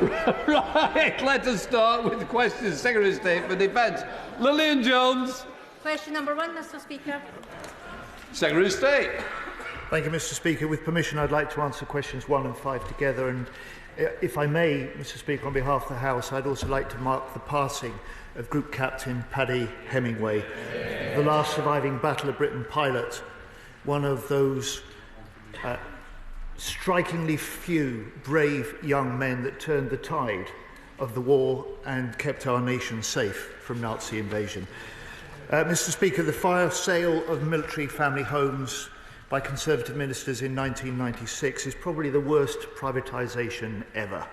Right, let us start with the questions. Secretary of State for Defence. Lillian Jones. Question number 1, Mr Speaker. Secretary of State. Thank you, Mr Speaker. With permission, I'd like to answer questions 1 and 5 together. And if I may, Mr Speaker, on behalf of the House, I'd also like to mark the passing of Group Captain Paddy Hemingway, the last surviving Battle of Britain pilot, one of those strikingly few brave young men that turned the tide of the war and kept our nation safe from Nazi invasion. Mr Speaker, the fire sale of military family homes by Conservative ministers in 1996 is probably the worst privatisation ever.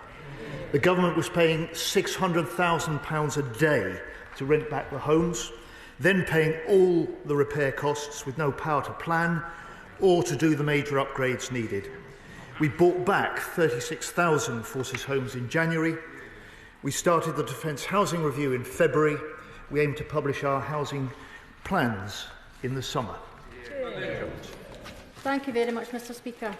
The government was paying £600,000 a day to rent back the homes, then paying all the repair costs with no power to plan or to do the major upgrades needed. We bought back 36,000 Forces homes in January. We started the Defence Housing Review in February. We aim to publish our housing plans in the summer. Thank you very much, Mr Speaker.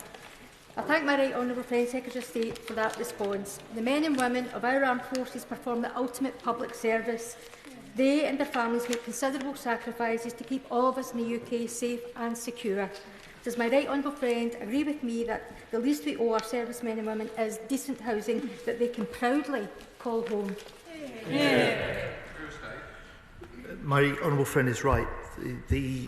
I thank my right honourable friend Secretary of State for that response. The men and women of our armed forces perform the ultimate public service. They and their families make considerable sacrifices to keep all of us in the UK safe and secure. Does my right honourable friend agree with me that the least we owe our servicemen and women is decent housing that they can proudly call home? Yeah. My honourable friend is right. The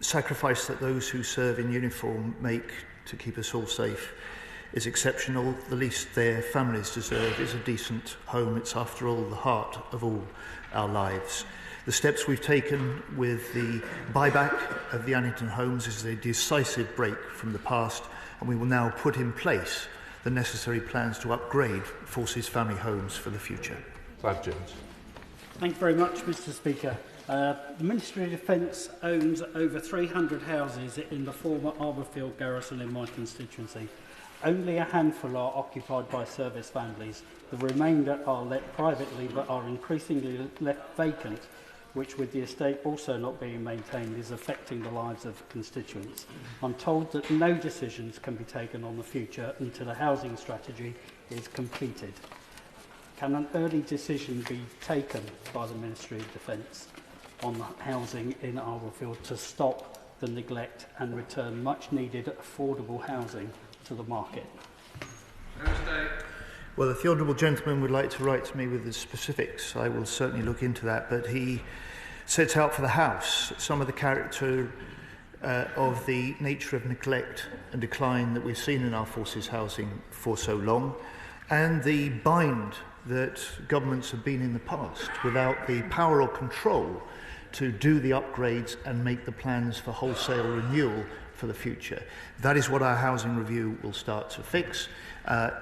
sacrifice that those who serve in uniform make to keep us all safe is exceptional. The least their families deserve is a decent home. It's, after all, the heart of all our lives. The steps we've taken with the buyback of the Annington homes is a decisive break from the past, and we will now put in place the necessary plans to upgrade Forces family homes for the future. Clive Jones. Thank you very much, Mr Speaker. The Ministry of Defence owns over 300 houses in the former Arborfield garrison in my constituency. Only a handful are occupied by service families. The remainder are let privately but are increasingly left vacant, which, with the estate also not being maintained, is affecting the lives of constituents. I'm told that no decisions can be taken on the future until a housing strategy is completed. Can an early decision be taken by the Ministry of Defence on housing in Arborfield to stop the neglect and return much-needed affordable housing to the market? Well, if the honourable gentleman would like to write to me with the specifics, I will certainly look into that. But he sets out for the House some of the character of the nature of neglect and decline that we've seen in our forces housing for so long, and the bind that governments have been in the past without the power or control to do the upgrades and make the plans for wholesale renewal for the future. That is what our housing review will start to fix.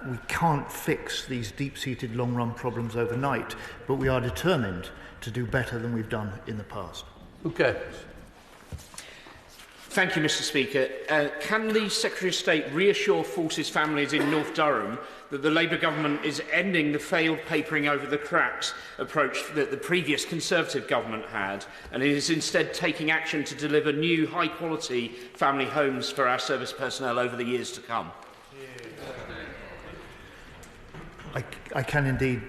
We can't fix these deep-seated long-run problems overnight, but we are determined to do better than we've done in the past. Okay. Thank you, Mr Speaker. Can the Secretary of State reassure Forces families in North Durham that the Labour government is ending the failed papering over the cracks approach that the previous Conservative government had, and is instead taking action to deliver new high-quality family homes for our service personnel over the years to come? I can indeed,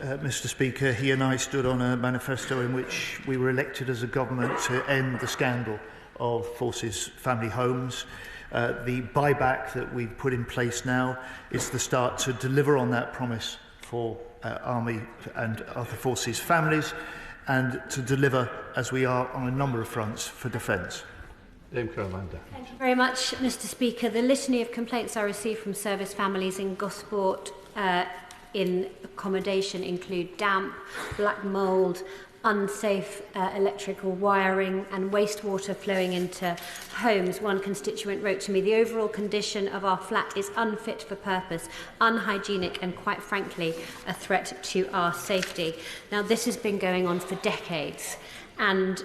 Mr Speaker. He and I stood on a manifesto in which we were elected as a government to end the scandal of Forces family homes. The buyback that we've put in place now is the start to deliver on that promise for Army and other Forces families, and to deliver, as we are on a number of fronts, for defence. Thank you very much, Mr Speaker. The litany of complaints I received from service families in Gosport in accommodation include damp, black mould, unsafe electrical wiring and wastewater flowing into homes. One constituent wrote to me, "The overall condition of our flat is unfit for purpose, unhygienic and, quite frankly, a threat to our safety." Now, this has been going on for decades and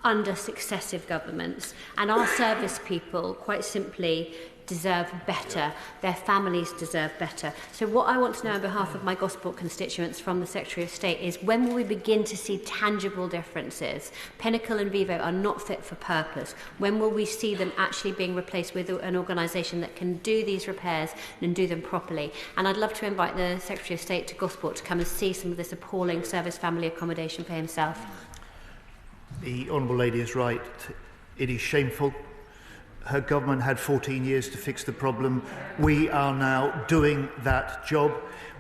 under successive governments, and our service people, quite simply, deserve better. Their families deserve better. So what I want to know on behalf of my Gosport constituents from the Secretary of State is, when will we begin to see tangible differences? Pinnacle and Vivo are not fit for purpose. When will we see them actually being replaced with an organisation that can do these repairs and do them properly? And I'd love to invite the Secretary of State to Gosport to come and see some of this appalling service family accommodation for himself. The Honourable Lady is right. It is shameful. Her government had 14 years to fix the problem. We are now doing that job.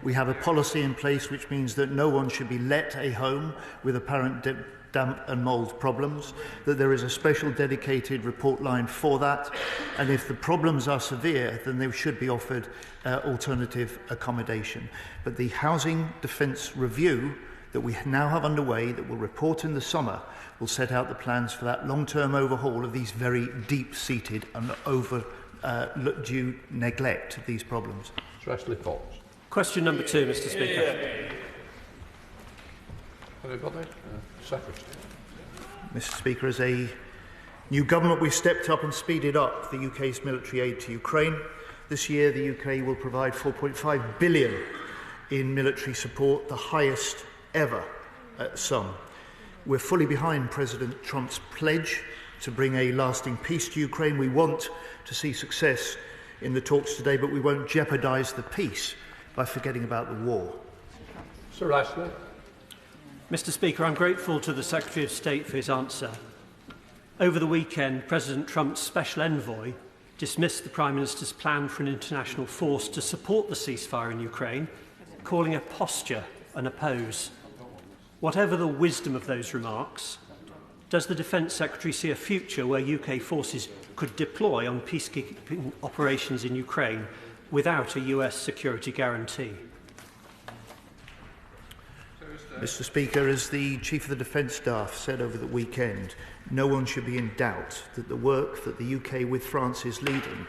We have a policy in place which means that no one should be let a home with apparent damp and mould problems, that there is a special dedicated report line for that, and if the problems are severe, then they should be offered alternative accommodation. But the Housing Defence Review that we now have underway, that will report in the summer, will set out the plans for that long-term overhaul of these very deep-seated and overdue neglect of these problems. Sir Ashley Fox. Question number 2, Mr. Speaker. Anybody? Secretary. Mr. Speaker, as a new government, we've stepped up and speeded up the UK's military aid to Ukraine. This year, the UK will provide £4.5 billion in military support, the highest ever sum. We're fully behind President Trump's pledge to bring a lasting peace to Ukraine. We want to see success in the talks today, but we won't jeopardise the peace by forgetting about the war. Sir Ashley. Mr. Speaker, I'm grateful to the Secretary of State for his answer. Over the weekend, President Trump's special envoy dismissed the Prime Minister's plan for an international force to support the ceasefire in Ukraine, calling a posture and a pose. Whatever the wisdom of those remarks, does the Defence Secretary see a future where UK forces could deploy on peacekeeping operations in Ukraine without a US security guarantee? Mr. Speaker, as the Chief of the Defence Staff said over the weekend, no one should be in doubt that the work that the UK with France is leading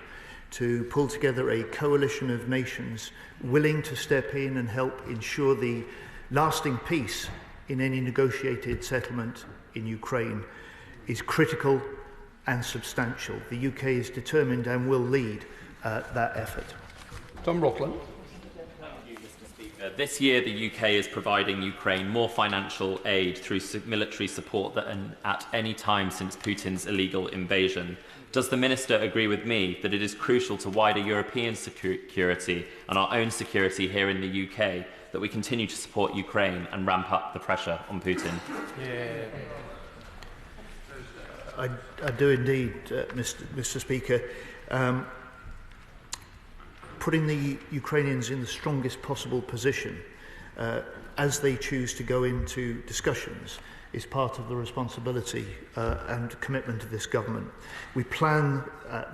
to pull together a coalition of nations willing to step in and help ensure the lasting peace in any negotiated settlement in Ukraine is critical and substantial. The UK is determined and will lead that effort. Tom Rutland. This year, the UK is providing Ukraine more financial aid through military support than at any time since Putin's illegal invasion. Does the Minister agree with me that it is crucial to wider European security and our own security here in the UK that we continue to support Ukraine and ramp up the pressure on Putin? I do indeed, Mr. Speaker. Putting the Ukrainians in the strongest possible position as they choose to go into discussions is part of the responsibility and commitment of this government. We plan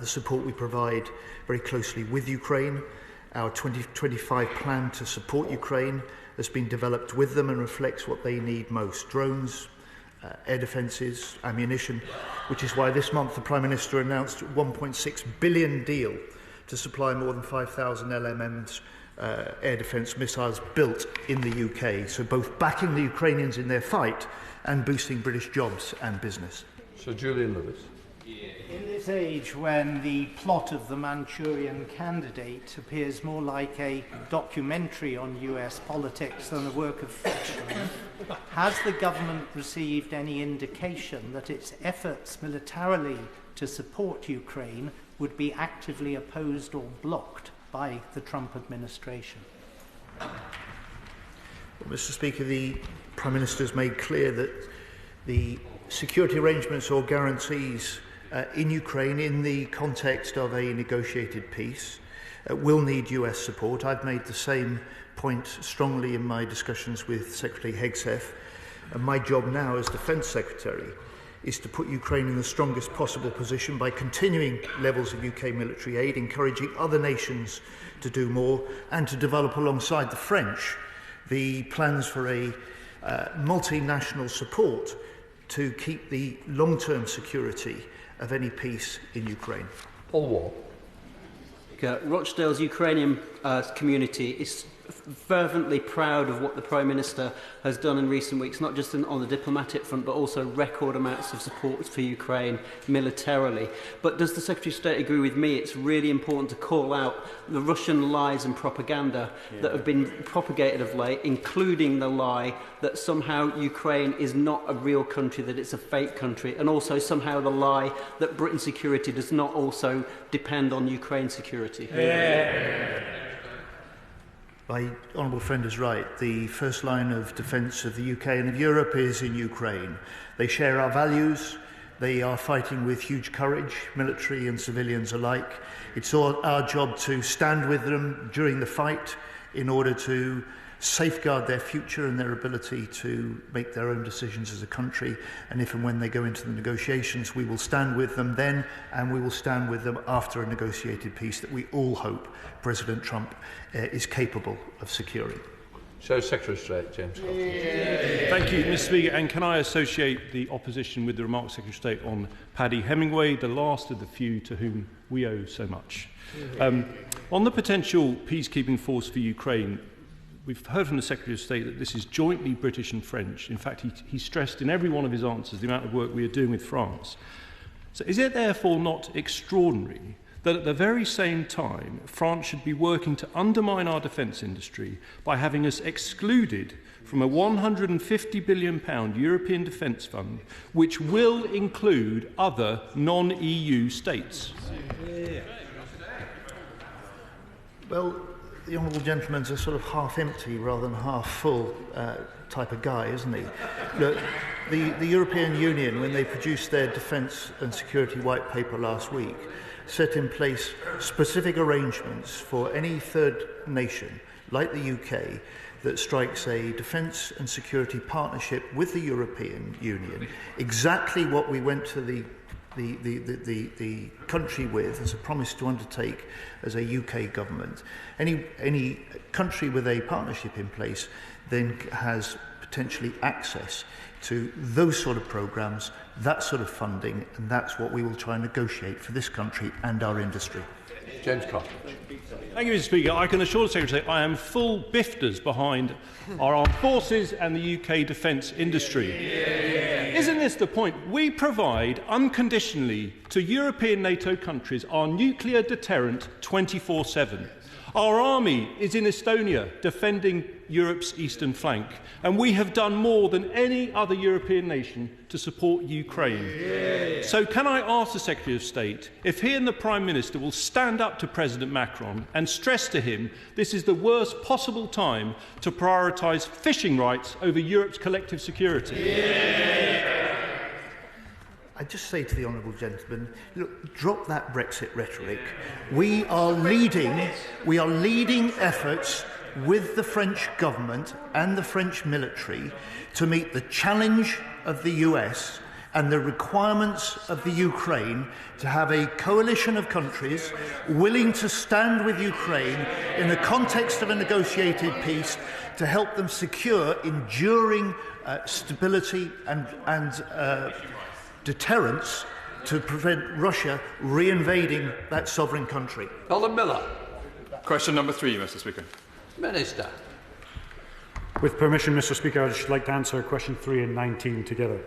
the support we provide very closely with Ukraine. Our 2025 plan to support Ukraine has been developed with them and reflects what they need most: drones, air defences, ammunition, which is why this month the Prime Minister announced a £1.6 billion deal to supply more than 5,000 LMMs, air defence missiles built in the UK, so both backing the Ukrainians in their fight and boosting British jobs and business. Sir Julian Lewis. In this age when the plot of The Manchurian Candidate appears more like a documentary on US politics than a work of fiction, has the government received any indication that its efforts militarily to support Ukraine would be actively opposed or blocked by the Trump administration? Well, Mr. Speaker, the Prime Minister has made clear that the security arrangements or guarantees in Ukraine, in the context of a negotiated peace, will need US support. I've made the same point strongly in my discussions with Secretary Hegseth, and my job now as Defence Secretary is to put Ukraine in the strongest possible position by continuing levels of UK military aid, encouraging other nations to do more, and to develop alongside the French the plans for a multinational support to keep the long-term security of any peace in Ukraine. Paul Waugh. Rochdale's Ukrainian community is fervently proud of what the Prime Minister has done in recent weeks, not just on the diplomatic front, but also record amounts of support for Ukraine militarily. But does the Secretary of State agree with me it's really important to call out the Russian lies and propaganda that have been propagated of late, including the lie that somehow Ukraine is not a real country, that it's a fake country, and also somehow the lie that Britain's security does not also depend on Ukraine's security? My honourable friend is right. The first line of defence of the UK and of Europe is in Ukraine. They share our values. They are fighting with huge courage, military and civilians alike. It's our job to stand with them during the fight in order to safeguard their future and their ability to make their own decisions as a country. And if and when they go into the negotiations, we will stand with them then, and we will stand with them after a negotiated peace that we all hope President Trump is capable of securing. Show Secretary of State, James. Thank you, Mr. Speaker. And can I associate the opposition with the remarks of Secretary of State on Paddy Hemingway, the last of the few to whom we owe so much? On the potential peacekeeping force for Ukraine, we've heard from the Secretary of State that this is jointly British and French. In fact, he stressed in every one of his answers the amount of work we are doing with France. So is it therefore not extraordinary that at the very same time France should be working to undermine our defence industry by having us excluded from a £150 billion European defence fund, which will include other non-EU states? Well, the honourable gentleman's a sort of half-empty rather than half-full type of guy, isn't he? Look, the European Union, when they produced their defence and security white paper last week, set in place specific arrangements for any third nation, like the UK, that strikes a defence and security partnership with the European Union, exactly what we went to the country with as a promise to undertake as a UK government. Any country with a partnership in place then has potentially access to those sort of programmes, that sort of funding, and that's what we will try and negotiate for this country and our industry. James Cartlidge. Thank you, Mr. Speaker. I can assure the Secretary of State I am full bifters behind our armed forces and the UK defence industry. Isn't this the point? We provide unconditionally to European NATO countries our nuclear deterrent 24/7. Our army is in Estonia defending Europe's eastern flank, and we have done more than any other European nation to support Ukraine. So can I ask the Secretary of State if he and the Prime Minister will stand up to President Macron and stress to him this is the worst possible time to prioritise fishing rights over Europe's collective security? I just say to the honourable gentleman, look, drop that Brexit rhetoric. We are leading efforts with the French government and the French military to meet the challenge of the US and the requirements of the Ukraine to have a coalition of countries willing to stand with Ukraine in the context of a negotiated peace to help them secure enduring stability and deterrence to prevent Russia reinvading that sovereign country. Colin Miller. Question number 3, Mr. Speaker. Minister. With permission, Mr. Speaker, I'd just like to answer question 3 and 19 together.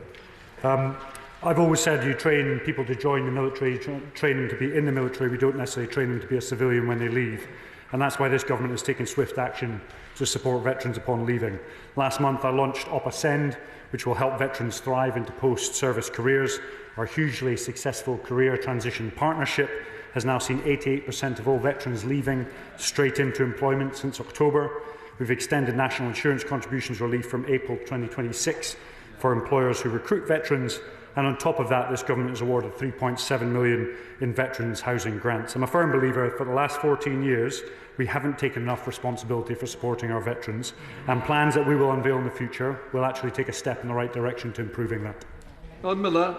I've always said you train people to join the military, train them to be in the military. We don't necessarily train them to be a civilian when they leave. And that's why this government has taken swift action to support veterans upon leaving. Last month I launched Op Ascend, which will help veterans thrive into post-service careers. Our hugely successful career transition partnership has now seen 88% of all veterans leaving straight into employment since October. We've extended national insurance contributions relief from April 2026 for employers who recruit veterans, and on top of that, this government has awarded £3.7 million in veterans' housing grants. I'm a firm believer that for the last 14 years, we haven't taken enough responsibility for supporting our veterans, and plans that we will unveil in the future will actually take a step in the right direction to improving that. Colin Miller.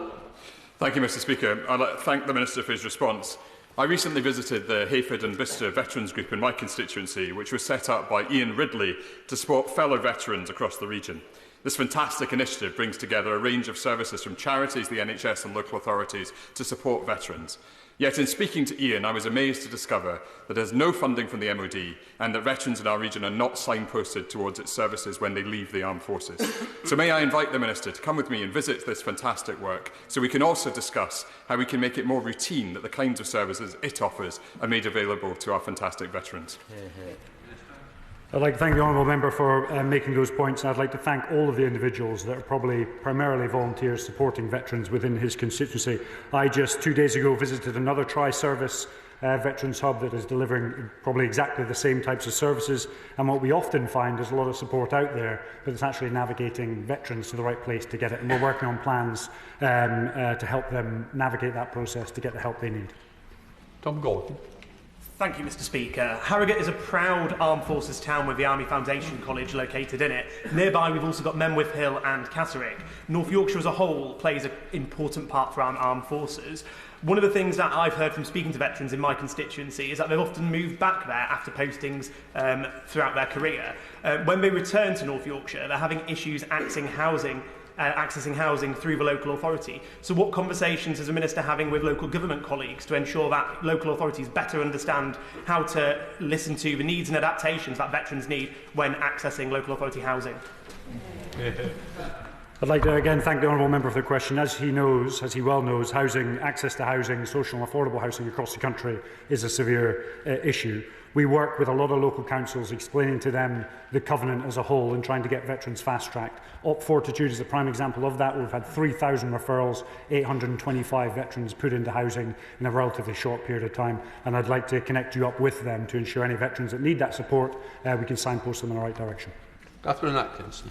Thank you, Mr. Speaker. I'd like to thank the Minister for his response. I recently visited the Hayford and Bicester Veterans Group in my constituency, which was set up by Ian Ridley to support fellow veterans across the region. This fantastic initiative brings together a range of services from charities, the NHS and local authorities to support veterans. Yet in speaking to Ian, I was amazed to discover that there's no funding from the MOD and that veterans in our region are not signposted towards its services when they leave the armed forces. So may I invite the Minister to come with me and visit this fantastic work so we can also discuss how we can make it more routine that the kinds of services it offers are made available to our fantastic veterans. I'd like to thank the Honourable Member for making those points. I'd like to thank all of the individuals that are probably primarily volunteers supporting veterans within his constituency. I just 2 days ago visited another tri-service veterans hub that is delivering probably exactly the same types of services, and what we often find is a lot of support out there, but it's actually navigating veterans to the right place to get it, and we're working on plans to help them navigate that process to get the help they need. Tom Gordon. Thank you, Mr. Speaker. Harrogate is a proud armed forces town with the Army Foundation College located in it. Nearby, we've also got Menwith Hill and Catterick. North Yorkshire as a whole plays an important part for our armed forces. One of the things that I've heard from speaking to veterans in my constituency is that they've often moved back there after postings throughout their career. When they return to North Yorkshire, they're having issues accessing housing through the local authority. So what conversations is the Minister having with local government colleagues to ensure that local authorities better understand how to listen to the needs and adaptations that veterans need when accessing local authority housing? I'd like to again thank the Honourable Member for the question. As he well knows, access to housing, social and affordable housing across the country is a severe issue. We work with a lot of local councils, explaining to them the covenant as a whole and trying to get veterans fast-tracked. Op Fortitude is a prime example of that. We've had 3,000 referrals, 825 veterans put into housing in a relatively short period of time, and I'd like to connect you up with them to ensure any veterans that need that support, we can signpost them in the right direction. Catherine Atkinson.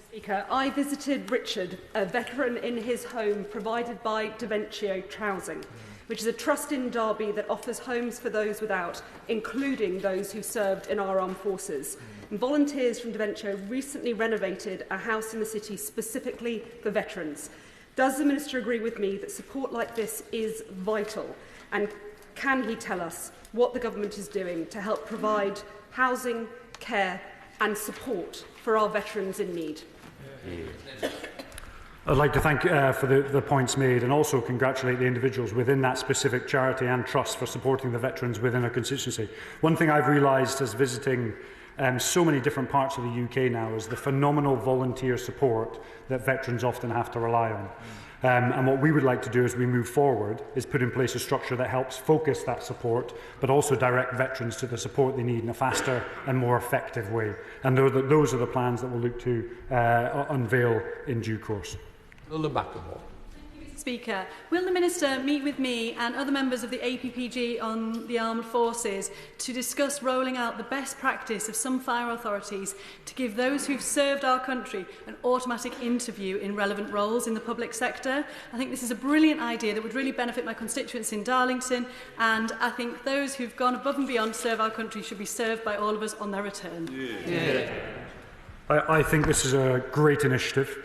Speaker, I visited Richard, a veteran in his home provided by Daventio Housing, which is a trust in Derby that offers homes for those without, including those who served in our armed forces. And volunteers from Daventio recently renovated a house in the city specifically for veterans. Does the Minister agree with me that support like this is vital? And can he tell us what the government is doing to help provide housing, care and support for our veterans in need? I'd like to thank for the points made and also congratulate the individuals within that specific charity and trust for supporting the veterans within our constituency. One thing I've realised as visiting so many different parts of the UK now is the phenomenal volunteer support that veterans often have to rely on. And what we would like to do as we move forward is put in place a structure that helps focus that support, but also direct veterans to the support they need in a faster and more effective way. And those are the plans that we'll look to unveil in due course. Speaker, will the Minister meet with me and other members of the APPG on the armed forces to discuss rolling out the best practice of some fire authorities to give those who've served our country an automatic interview in relevant roles in the public sector? I think this is a brilliant idea that would really benefit my constituents in Darlington, and I think those who've gone above and beyond to serve our country should be served by all of us on their return. I think this is a great initiative.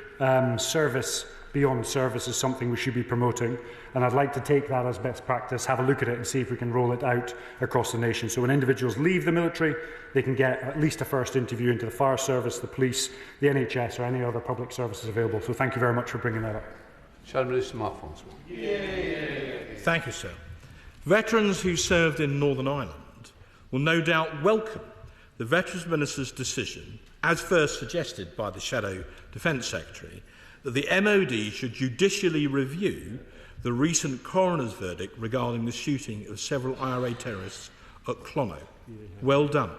Service beyond service is something we should be promoting, and I'd like to take that as best practice, have a look at it and see if we can roll it out across the nation. So when individuals leave the military, they can get at least a first interview into the fire service, the police, the NHS or any other public services available. So thank you very much for bringing that up. Thank you, sir. Veterans who served in Northern Ireland will no doubt welcome the Veterans Minister's decision, as first suggested by the Shadow Defence Secretary, that the MOD should judicially review the recent coroner's verdict regarding the shooting of several IRA terrorists at Clonmel. Well done.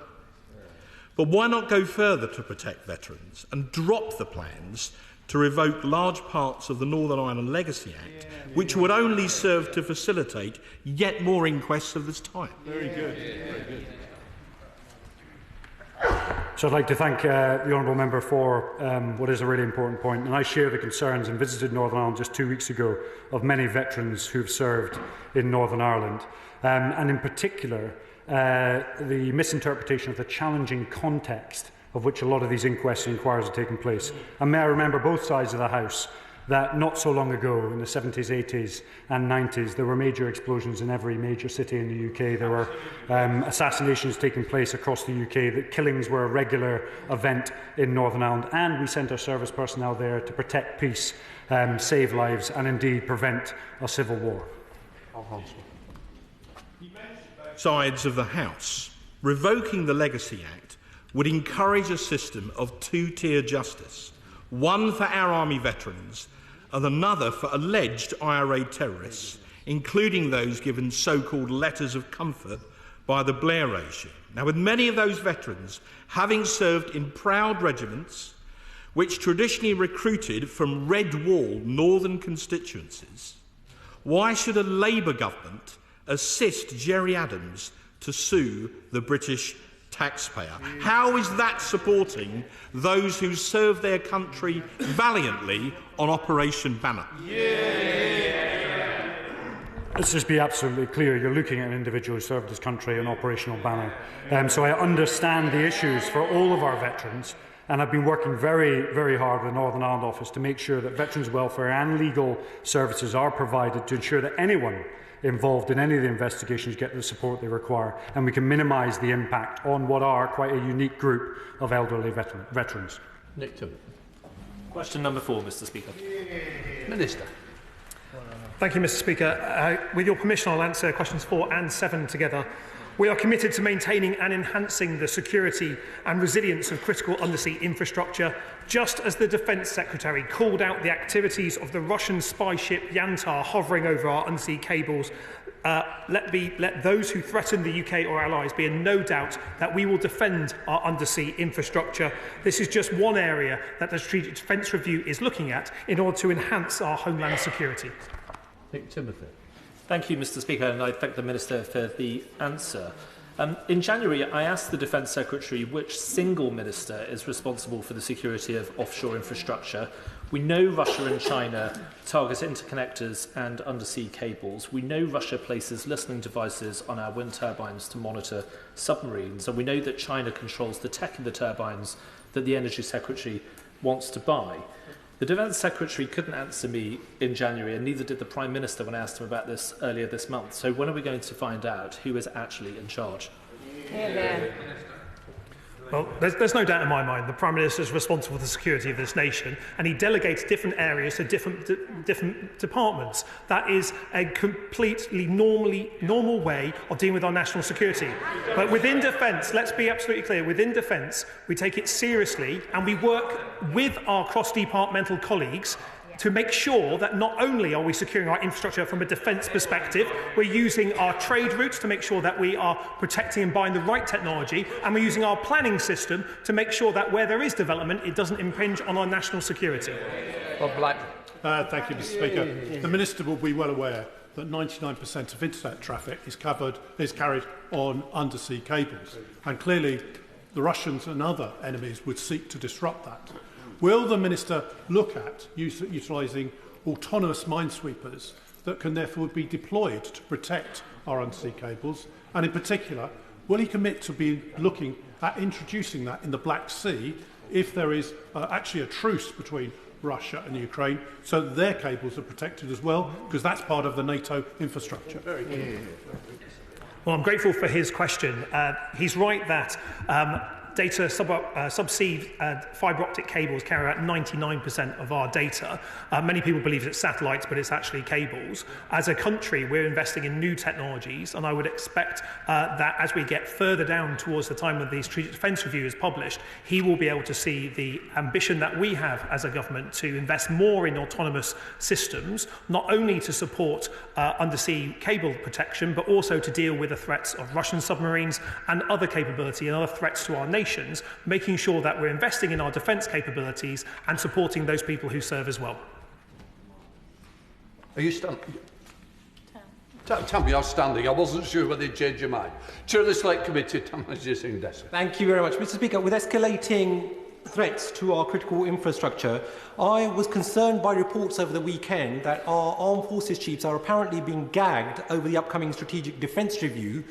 But why not go further to protect veterans and drop the plans to revoke large parts of the Northern Ireland Legacy Act, which would only serve to facilitate yet more inquests of this type? Very good. Very good. So I'd like to thank the Honourable Member for what is a really important point, and I share the concerns and visited Northern Ireland just 2 weeks ago of many veterans who've served in Northern Ireland, and in particular the misinterpretation of the challenging context of which a lot of these inquests and inquiries are taking place. And may I remember both sides of the House that not so long ago, in the 70s, 80s and 90s, there were major explosions in every major city in the UK. There were assassinations taking place across the UK. That killings were a regular event in Northern Ireland. And we sent our service personnel there to protect peace, save lives and indeed prevent a civil war. sides of the House, revoking the Legacy Act would encourage a system of two-tier justice, one for our army veterans and another for alleged IRA terrorists, including those given so-called letters of comfort by the Blair regime. Now, with many of those veterans having served in proud regiments which traditionally recruited from Red Wall northern constituencies, why should a Labour government assist Gerry Adams to sue the British taxpayer? How is that supporting those who serve their country valiantly on Operation Banner? Let's just be absolutely clear. You're looking at an individual who served his country on Operational Banner. So I understand the issues for all of our veterans, and I've been working very, very hard with the Northern Ireland Office to make sure that veterans' welfare and legal services are provided to ensure that anyone involved in any of the investigations get the support they require, and we can minimise the impact on what are quite a unique group of elderly veterans. Nick Tim. Question number 4, Mr. Speaker. Minister. Thank you, Mr. Speaker. With your permission, I'll answer questions 4 and 7 together. We are committed to maintaining and enhancing the security and resilience of critical undersea infrastructure, just as the Defence Secretary called out the activities of the Russian spy ship Yantar hovering over our undersea cables. Let those who threaten the UK or allies be in no doubt that we will defend our undersea infrastructure. This is just one area that the Strategic Defence Review is looking at in order to enhance our homeland security. Nick Timothy. Thank you, Mr. Speaker, and I thank the Minister for the answer. In January, I asked the Defence Secretary which single minister is responsible for the security of offshore infrastructure. We know Russia and China target interconnectors and undersea cables. We know Russia places listening devices on our wind turbines to monitor submarines, and we know that China controls the tech in the turbines that the Energy Secretary wants to buy. The Defence Secretary couldn't answer me in January, and neither did the Prime Minister when I asked him about this earlier this month. So when are we going to find out who is actually in charge? Well, there's no doubt in my mind the Prime Minister is responsible for the security of this nation, and he delegates different areas to different departments. That is a completely normal way of dealing with our national security. But within Defence, let's be absolutely clear, within Defence, we take it seriously, and we work with our cross-departmental colleagues to make sure that not only are we securing our infrastructure from a defence perspective, we're using our trade routes to make sure that we are protecting and buying the right technology, and we're using our planning system to make sure that where there is development, it doesn't impinge on our national security. Bob Black. Thank you, Mr. Speaker. The Minister will be well aware that 99% of internet traffic is carried on undersea cables, and clearly the Russians and other enemies would seek to disrupt that. Will the Minister look at utilising autonomous minesweepers that can therefore be deployed to protect our undersea cables? And in particular, will he commit to be looking at introducing that in the Black Sea if there is actually a truce between Russia and Ukraine, so that their cables are protected as well, because that's part of the NATO infrastructure? Well, I'm grateful for his question. He's right that data subsea fibre optic cables carry out 99% of our data. Many people believe it's satellites, but it's actually cables. As a country, we're investing in new technologies, and I would expect that as we get further down towards the time of the Strategic Defence Review is published, he will be able to see the ambition that we have as a government to invest more in autonomous systems, not only to support undersea cable protection, but also to deal with the threats of Russian submarines and other capability and other threats to our nation, making sure that we're investing in our defence capabilities and supporting those people who serve as well. Are you standing? Tell me you're standing. I wasn't sure whether you'd change your mind. Chair of the Select Committee, Dinenage Singh Desa. Thank you very much. Mr. Speaker, with escalating threats to our critical infrastructure, I was concerned by reports over the weekend that our armed forces chiefs are apparently being gagged over the upcoming Strategic Defence Review,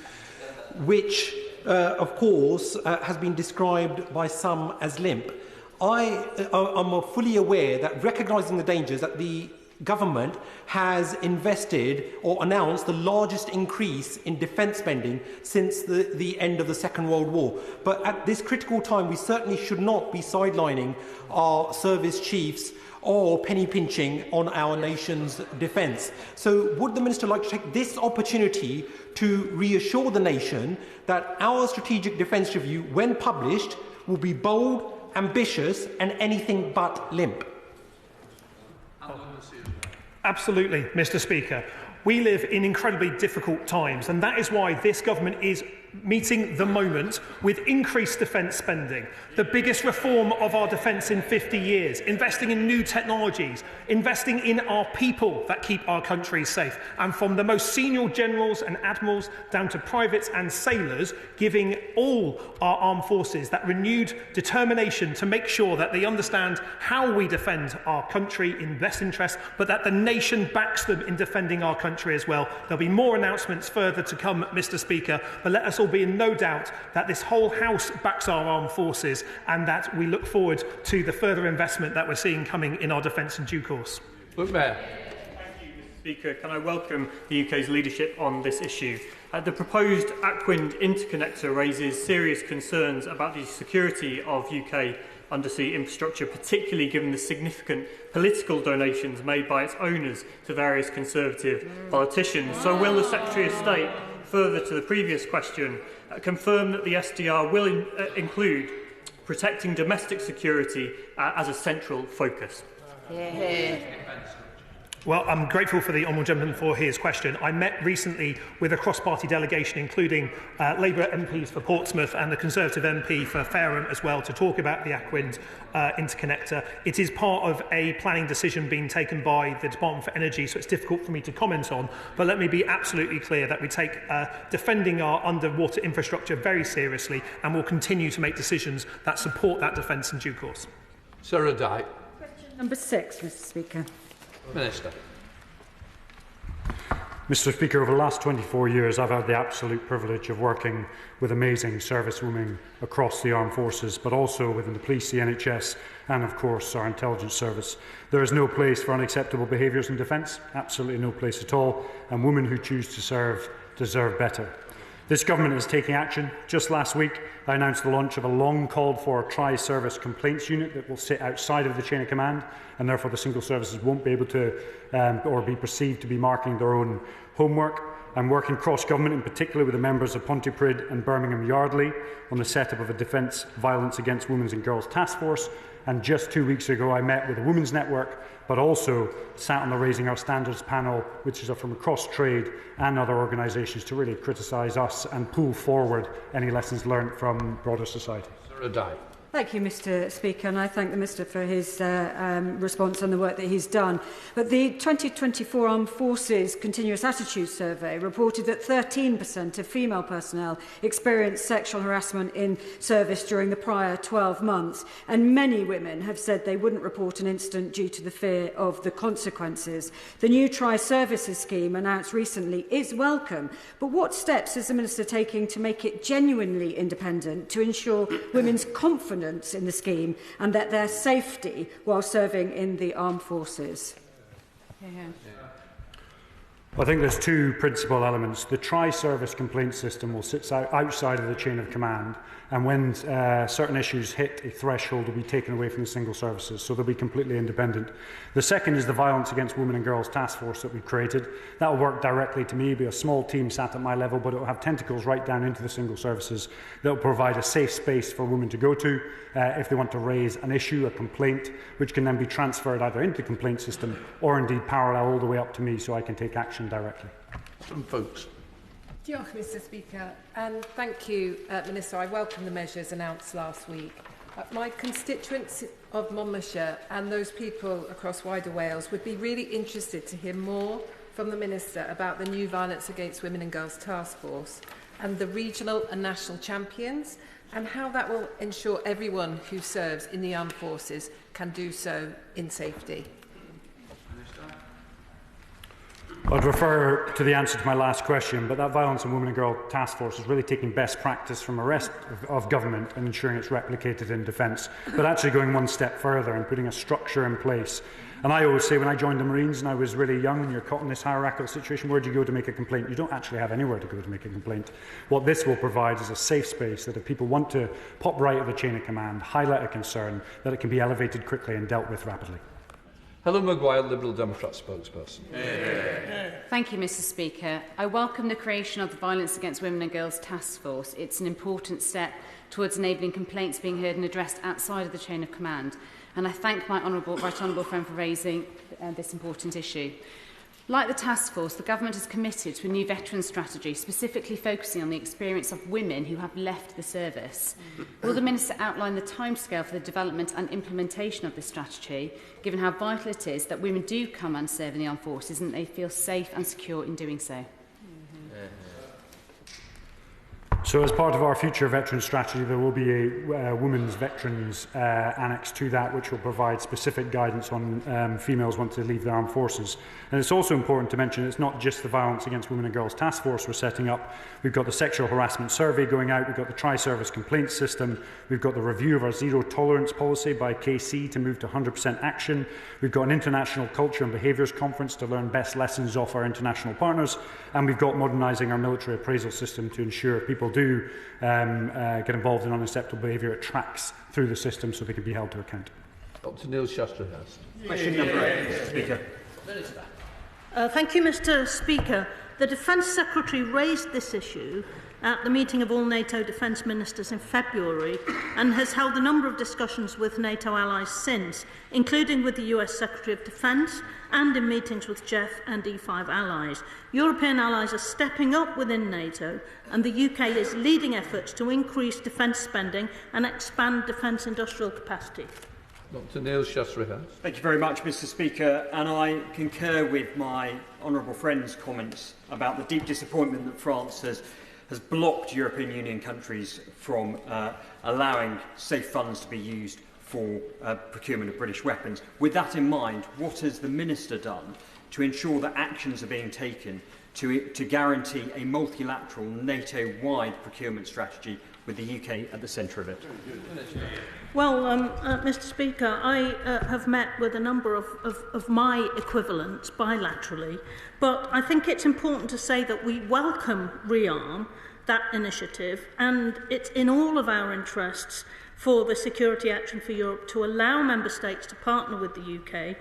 which of course, has been described by some as limp. I am fully aware that recognising the dangers that the government has invested or announced the largest increase in defence spending since the end of the Second World War. But at this critical time, we certainly should not be sidelining our service chiefs or penny pinching on our nation's defence. So would the Minister like to take this opportunity to reassure the nation that our strategic defence review, when published, will be bold, ambitious and anything but limp? Absolutely, Mr. Speaker. We live in incredibly difficult times, and that is why this government is meeting the moment with increased defence spending, the biggest reform of our defence in 50 years, investing in new technologies, investing in our people that keep our country safe, and from the most senior generals and admirals down to privates and sailors, giving all our armed forces that renewed determination to make sure that they understand how we defend our country in best interest, but that the nation backs them in defending our country as well. There'll be more announcements further to come, Mr. Speaker, but let us all be in no doubt that this whole House backs our armed forces and that we look forward to the further investment that we're seeing coming in our defence in due course. Look, Mayor. Thank you, Mr. Speaker. Can I welcome the UK's leadership on this issue? The proposed Akwind interconnector raises serious concerns about the security of UK undersea infrastructure, particularly given the significant political donations made by its owners to various Conservative politicians. So will the Secretary of State, further to the previous question, confirm that the SDR will include protecting domestic security as a central focus? Well, I'm grateful for the honourable gentleman for his question. I met recently with a cross-party delegation, including Labour MPs for Portsmouth and the Conservative MP for Fareham as well, to talk about the Akwind interconnector. It is part of a planning decision being taken by the Department for Energy, so it's difficult for me to comment on. But let me be absolutely clear that we take defending our underwater infrastructure very seriously and will continue to make decisions that support that defence in due course. Sarah Dyke. Question number 6, Mr. Speaker. Minister. Mr. Speaker, over the last 24 years, I've had the absolute privilege of working with amazing servicewomen across the armed forces, but also within the police, the NHS, and of course our intelligence service. There is no place for unacceptable behaviours in defence, absolutely no place at all, and women who choose to serve deserve better. This government is taking action. Just last week, I announced the launch of a long-called-for tri-service complaints unit that will sit outside of the chain of command, and therefore the single services won't be able to or be perceived to be marking their own homework. I'm working cross-government, in particular with the members of Pontypridd and Birmingham Yardley, on the set-up of a Defence Violence Against Women and Girls Task Force. And just 2 weeks ago, I met with the Women's Network, but also sat on the Raising Our Standards panel, which is from across trade and other organisations, to really criticise us and pull forward any lessons learned from broader society. Sarah Dyke. Thank you, Mr. Speaker, and I thank the Minister for his response and the work that he's done. But the 2024 Armed Forces Continuous Attitude Survey reported that 13% of female personnel experienced sexual harassment in service during the prior 12 months, and many women have said they wouldn't report an incident due to the fear of the consequences. The new Tri-Services scheme announced recently is welcome, but what steps is the Minister taking to make it genuinely independent to ensure women's confidence in the scheme and that their safety while serving in the armed forces? I think there's two principal elements. The tri-service complaint system will sit outside of the chain of command, and when certain issues hit a threshold, will be taken away from the single services, so they'll be completely independent. The second is the Violence Against Women and Girls Task Force that we've created. That will work directly to me, be a small team sat at my level, but it will have tentacles right down into the single services that will provide a safe space for women to go to if they want to raise an issue, a complaint, which can then be transferred either into the complaint system or indeed parallel all the way up to me so I can take action directly. Some folks. Diolch, Mr. Speaker, and thank you, Minister. I welcome the measures announced last week. My constituents of Monmouthshire and those people across wider Wales would be really interested to hear more from the Minister about the new Violence Against Women and Girls Task Force and the regional and national champions, and how that will ensure everyone who serves in the armed forces can do so in safety. I'd refer to the answer to my last question, but that Violence on Women and Girl Task Force is really taking best practice from the rest of government and ensuring it's replicated in defence, but actually going one step further and putting a structure in place. And I always say, when I joined the Marines and I was really young and you're caught in this hierarchical situation, where do you go to make a complaint? You don't actually have anywhere to go to make a complaint. What this will provide is a safe space that if people want to pop right at the chain of command, highlight a concern, that it can be elevated quickly and dealt with rapidly. Helen Maguire, Liberal Democrat spokesperson. Thank you, Mr. Speaker. I welcome the creation of the Violence Against Women and Girls Task Force. It's an important step towards enabling complaints being heard and addressed outside of the chain of command. And I thank my right honourable friend for raising this important issue. Like the task force, the government has committed to a new veterans strategy, specifically focusing on the experience of women who have left the service. Will the Minister outline the timescale for the development and implementation of this strategy, given how vital it is that women do come and serve in the armed forces and they feel safe and secure in doing so? So as part of our future veteran strategy, there will be a women's veterans annex to that, which will provide specific guidance on females once they leave the armed forces. And it's also important to mention it's not just the Violence Against Women and Girls Task Force we're setting up. We've got the Sexual Harassment Survey going out, we've got the Tri-Service Complaints System, we've got the review of our Zero Tolerance Policy by KC to move to 100% action, we've got an International Culture and Behaviours Conference to learn best lessons off our international partners, and we've got modernising our military appraisal system to ensure if people do get involved in unacceptable behaviour, it tracks through the system so they can be held to account. Dr Neil Shastrahurst. Question number 8, Mr. Speaker. Thank you, Mr. Speaker. The Defence Secretary raised this issue at the meeting of all NATO defence ministers in February and has held a number of discussions with NATO allies since, including with the US Secretary of Defence and in meetings with JEF and E5 allies. European allies are stepping up within NATO, and the UK is leading efforts to increase defence spending and expand defence industrial capacity. Dr Neil Shastrahurst. Thank you very much, Mr. Speaker, and I concur with my honourable friend's comments about the deep disappointment that France has blocked European Union countries from allowing safe funds to be used for procurement of British weapons. With that in mind, what has the Minister done to ensure that actions are being taken to guarantee a multilateral NATO-wide procurement strategy with the UK at the centre of it? Well, Mr. Speaker, I have met with a number of my equivalents bilaterally, but I think it's important to say that we welcome REARM, that initiative, and it's in all of our interests for the Security Action for Europe to allow Member States to partner with the UK.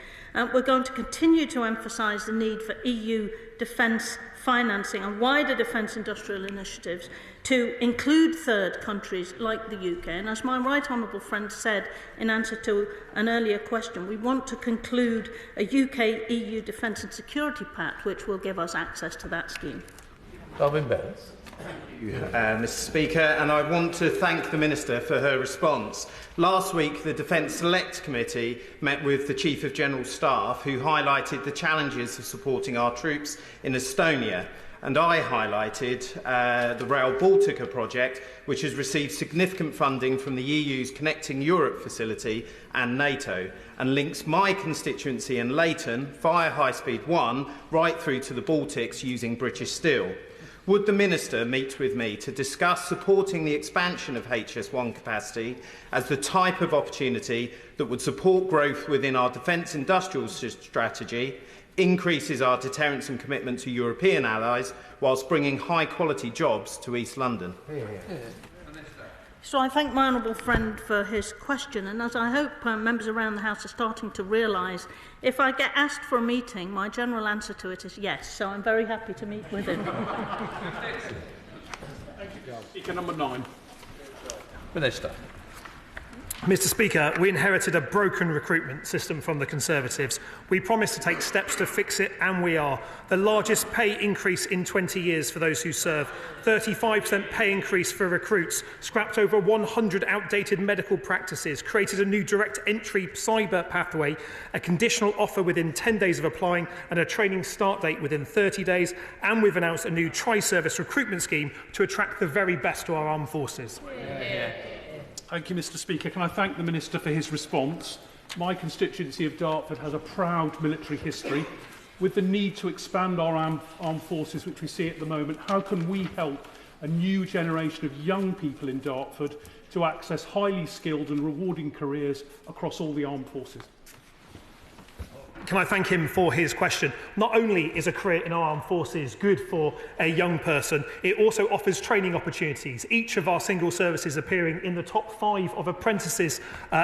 We're going to continue to emphasise the need for EU defence financing and wider defence industrial initiatives to include third countries like the UK. And as my right honourable friend said in answer to an earlier question, we want to conclude a UK-EU defence and security pact which will give us access to that scheme. Darwin Bennett. Mr. Speaker, and I want to thank the Minister for her response. Last week, the Defence Select Committee met with the Chief of General Staff, who highlighted the challenges of supporting our troops in Estonia. And I highlighted the Rail Baltica project, which has received significant funding from the EU's Connecting Europe facility and NATO, and links my constituency in Leyton via High Speed 1 right through to the Baltics using British steel. Would the Minister meet with me to discuss supporting the expansion of HS1 capacity as the type of opportunity that would support growth within our defence industrial strategy, increases our deterrence and commitment to European allies, whilst bringing high-quality jobs to East London? So I thank my honourable friend for his question, and as I hope members around the House are starting to realise, if I get asked for a meeting, my general answer to it is yes, so I'm very happy to meet with him. Speaker number 9. Minister. Mr. Speaker, we inherited a broken recruitment system from the Conservatives. We promised to take steps to fix it, and we are. The largest pay increase in 20 years for those who serve, 35% pay increase for recruits, scrapped over 100 outdated medical practices, created a new direct entry cyber pathway, a conditional offer within 10 days of applying, and a training start date within 30 days, and we've announced a new tri-service recruitment scheme to attract the very best to our armed forces. Thank you, Mr. Speaker. Can I thank the Minister for his response? My constituency of Dartford has a proud military history. with the need to expand our armed forces, which we see at the moment, how can we help a new generation of young people in Dartford to access highly skilled and rewarding careers across all the armed forces? Can I thank him for his question? Not only is a career in our armed forces good for a young person, it also offers training opportunities. Each of our single services appearing in the top 5 of apprentices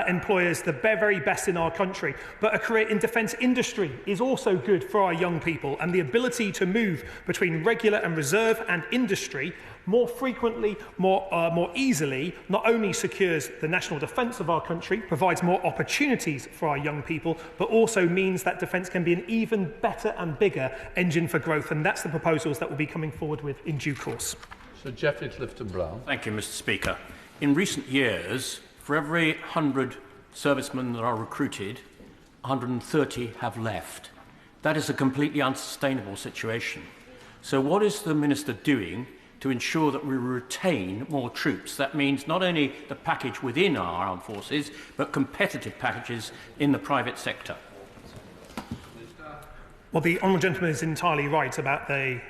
employers, the very best in our country. But a career in defence industry is also good for our young people, and the ability to move between regular and reserve and industry more frequently, more easily, not only secures the national defence of our country, provides more opportunities for our young people, but also means that defence can be an even better and bigger engine for growth. And that's the proposals that we'll be coming forward with in due course. Sir Geoffrey Clifton-Brown. Thank you, Mr. Speaker. In recent years, for every 100 servicemen that are recruited, 130 have left. That is a completely unsustainable situation. So what is the Minister doing to ensure that we retain more troops? That means not only the package within our armed forces, but competitive packages in the private sector. Well, the honourable gentleman is entirely right about the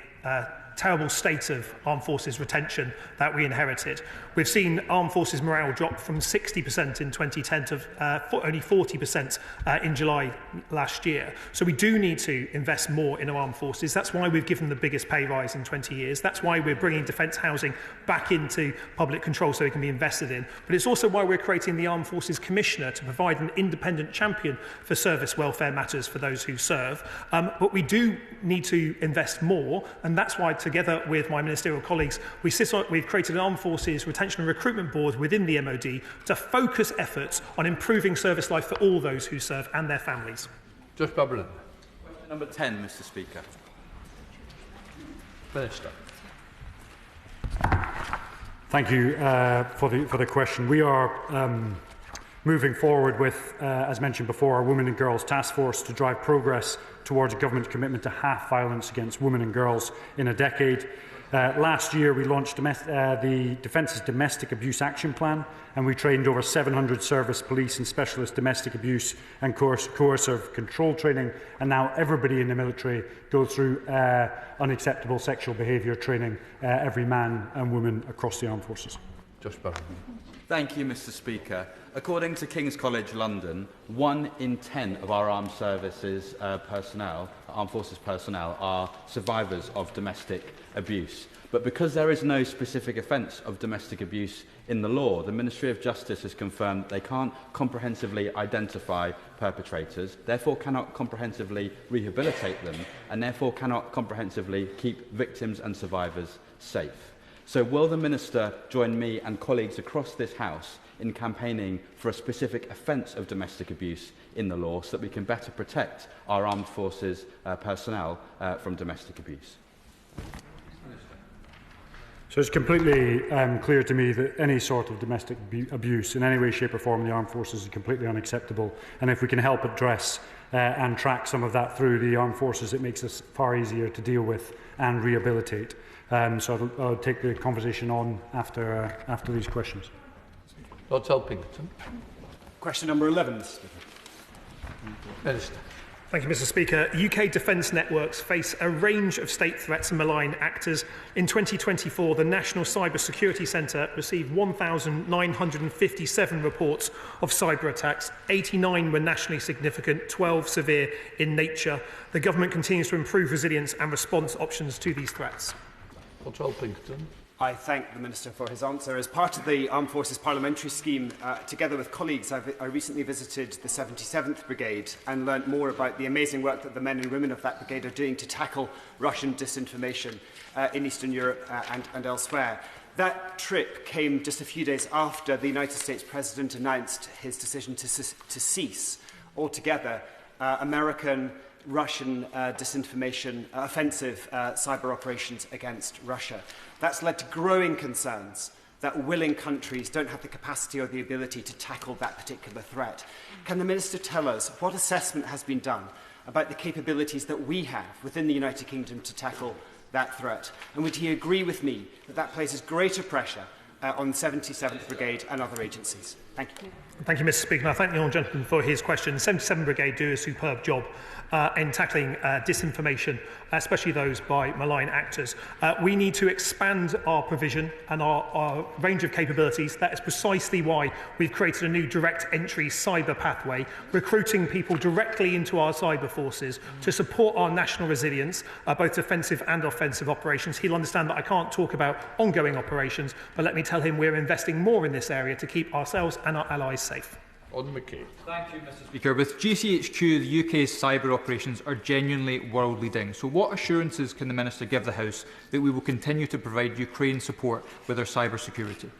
terrible state of armed forces retention that we inherited. We've seen armed forces morale drop from 60% in 2010 to only 40% in July last year. So we do need to invest more in our armed forces. That's why we've given the biggest pay rise in 20 years. That's why we're bringing defence housing back into public control so it can be invested in. But it's also why we're creating the Armed Forces Commissioner to provide an independent champion for service welfare matters for those who serve. But we do need to invest more, and that's why, together with my ministerial colleagues, we've created an Armed Forces Retention and Recruitment Board within the MOD to focus efforts on improving service life for all those who serve and their families. Judge Baberlin. Question number 10, Mr. Speaker. Minister. Thank you for the question. We are moving forward with, as mentioned before, our Women and Girls Task Force to drive progress towards a government commitment to half violence against women and girls in a decade. Last year, we launched the Defence's Domestic Abuse Action Plan, and we trained over 700 service police and specialist domestic abuse and coercive control training. And now everybody in the military goes through unacceptable sexual behaviour training, every man and woman across the armed forces. Josh Barron. Thank you, Mr. Speaker. According to King's College London, 1 in 10 of our armed services armed forces personnel, are survivors of domestic abuse. But because there is no specific offence of domestic abuse in the law, the Ministry of Justice has confirmed they can't comprehensively identify perpetrators, therefore cannot comprehensively rehabilitate them, and therefore cannot comprehensively keep victims and survivors safe. So will the Minister join me and colleagues across this House in campaigning for a specific offence of domestic abuse in the law so that we can better protect our armed forces personnel from domestic abuse? So it's completely clear to me that any sort of domestic abuse in any way, shape or form in the armed forces is completely unacceptable. And if we can help address and track some of that through the armed forces, it makes us far easier to deal with and rehabilitate. So I'll take the conversation on after these questions. Lord Telpington. Question number 11. Minister. Thank you, Mr. Speaker. UK defence networks face a range of state threats and malign actors. In 2024, the National Cyber Security Centre received 1,957 reports of cyber attacks. 89 were nationally significant, 12 severe in nature. The government continues to improve resilience and response options to these threats. Lord Telpington. I thank the Minister for his answer. As part of the Armed Forces Parliamentary Scheme, together with colleagues, I recently visited the 77th Brigade and learnt more about the amazing work that the men and women of that brigade are doing to tackle Russian disinformation in Eastern Europe and elsewhere. That trip came just a few days after the United States President announced his decision to cease altogether American Russian disinformation, offensive cyber operations against Russia. That's led to growing concerns that willing countries don't have the capacity or the ability to tackle that particular threat. Can the Minister tell us what assessment has been done about the capabilities that we have within the United Kingdom to tackle that threat? And would he agree with me that that places greater pressure on the 77th Brigade and other agencies? Thank you. Thank you, Mr. Speaker. And I thank the honourable gentleman for his question. 77 Brigade do a superb job in tackling disinformation, especially those by malign actors. We need to expand our provision and our range of capabilities. That is precisely why we've created a new direct entry cyber pathway, recruiting people directly into our cyber forces to support our national resilience, both defensive and offensive operations. He'll understand that I can't talk about ongoing operations, but let me tell him we're investing more in this area to keep ourselves and our allies safe. On McKay. Thank you, Mr. Speaker. With GCHQ, the UK's cyber operations are genuinely world-leading. So what assurances can the Minister give the House that we will continue to provide Ukraine support with our cyber security?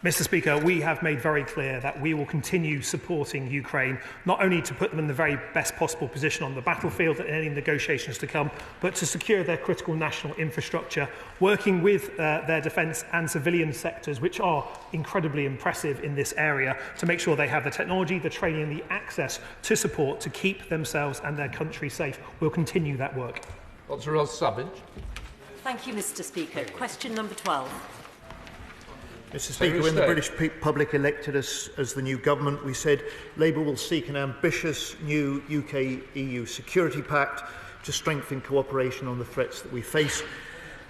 Mr. Speaker, we have made very clear that we will continue supporting Ukraine, not only to put them in the very best possible position on the battlefield and any negotiations to come, but to secure their critical national infrastructure, working with their defence and civilian sectors, which are incredibly impressive in this area, to make sure they have the technology, the training and the access to support to keep themselves and their country safe. We'll continue that work. Dr. Ross Savage. Thank you, Mr. Speaker. Question number 12. Mr. Speaker, when the British public elected us as the new government, we said Labour will seek an ambitious new UK-EU security pact to strengthen cooperation on the threats that we face.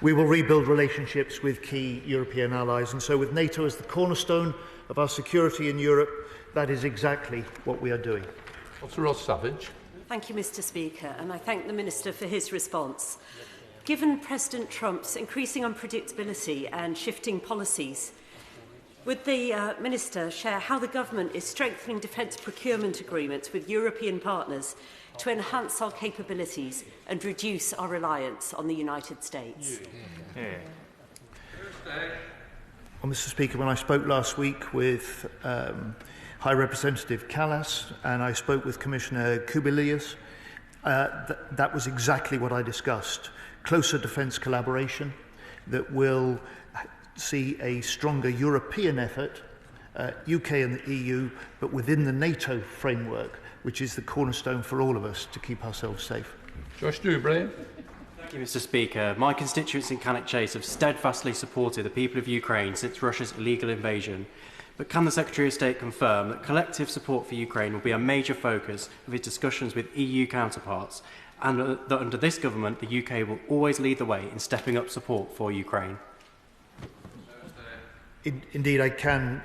We will rebuild relationships with key European allies, and so with NATO as the cornerstone of our security in Europe, that is exactly what we are doing. Dr. Ross Savage. Thank you, Mr. Speaker, and I thank the Minister for his response. Given President Trump's increasing unpredictability and shifting policies, would the Minister share how the Government is strengthening defence procurement agreements with European partners to enhance our capabilities and reduce our reliance on the United States? Well, Mr. Speaker, when I spoke last week with High Representative Callas and I spoke with Commissioner Kubilius, that was exactly what I discussed. Closer defence collaboration that will see a stronger European effort, UK and the EU, but within the NATO framework, which is the cornerstone for all of us to keep ourselves safe. Josh Dewbrane. Thank you, Mr. Speaker. My constituents in Cannock Chase have steadfastly supported the people of Ukraine since Russia's illegal invasion. But can the Secretary of State confirm that collective support for Ukraine will be a major focus of his discussions with EU counterparts, and that under this government the UK will always lead the way in stepping up support for Ukraine? Indeed, I can,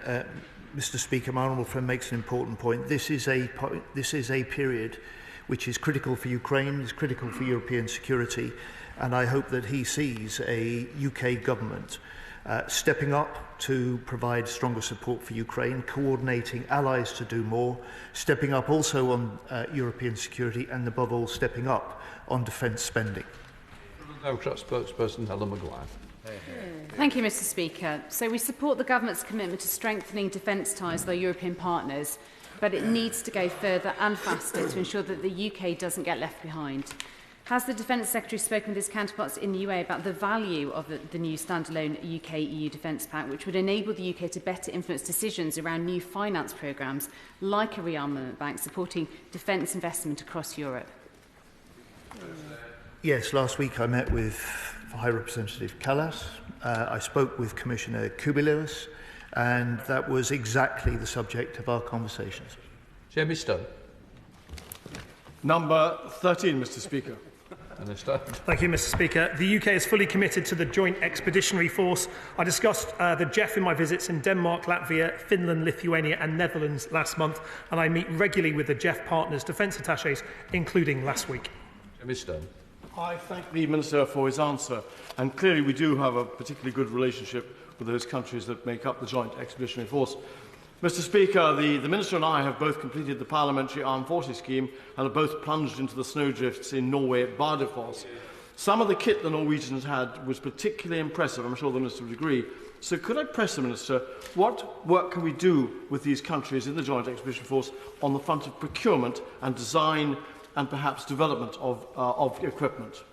Mr. Speaker. My honourable friend makes an important point. This is a period which is critical for Ukraine, is critical for European security, and I hope that he sees a UK government stepping up to provide stronger support for Ukraine, coordinating allies to do more, stepping up also on European security, and above all, stepping up on defence spending. Democrat spokesperson Helen Maguire. Thank you, Mr. Speaker. So we support the Government's commitment to strengthening defence ties with our European partners, but it needs to go further and faster to ensure that the UK doesn't get left behind. Has the Defence Secretary spoken with his counterparts in the UA about the value of the new standalone UK-EU Defence Pact, which would enable the UK to better influence decisions around new finance programmes like a rearmament bank supporting defence investment across Europe? Yes, last week I met with High Representative Callas. I spoke with Commissioner Kubilius, and that was exactly the subject of our conversations. Jamie Stone. Number 13, Mr. Speaker. Minister. Thank you, Mr. Speaker. The UK is fully committed to the Joint Expeditionary Force. I discussed the JEF in my visits in Denmark, Latvia, Finland, Lithuania and Netherlands last month, and I meet regularly with the JEF partners' defence attachés, including last week. Jamie Stone. I thank the Minister for his answer, and clearly we do have a particularly good relationship with those countries that make up the Joint Expeditionary Force. Mr. Speaker, the Minister and I have both completed the Parliamentary Armed Forces Scheme and have both plunged into the snowdrifts in Norway at Bardufoss. Some of the kit the Norwegians had was particularly impressive, I'm sure the Minister would agree. So could I press the Minister, what work can we do with these countries in the Joint Expeditionary Force on the front of procurement and design and perhaps development of equipment?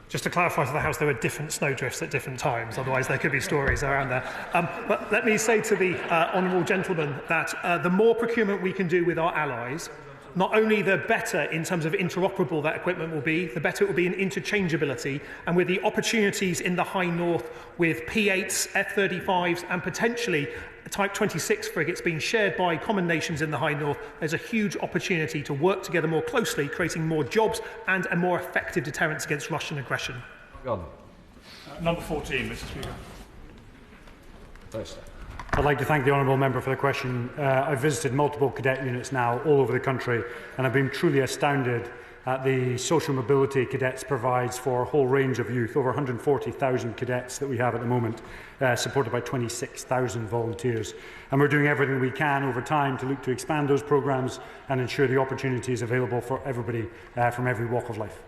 Just to clarify to the House, there were different snowdrifts at different times, otherwise there could be stories around there. But let me say to the honourable gentleman that the more procurement we can do with our allies, not only the better in terms of interoperable that equipment will be, the better it will be in interchangeability, and with the opportunities in the High North with P8s, F-35s and potentially Type 26 frigates being shared by common nations in the High North, there's a huge opportunity to work together more closely, creating more jobs and a more effective deterrence against Russian aggression. Number 14, Mr. Speaker. I'd like to thank the honourable member for the question. I've visited multiple cadet units now all over the country, and I've been truly astounded at the social mobility cadets provides for a whole range of youth, over 140,000 cadets that we have at the moment, supported by 26,000 volunteers. And we're doing everything we can over time to look to expand those programmes and ensure the opportunities available for everybody from every walk of life.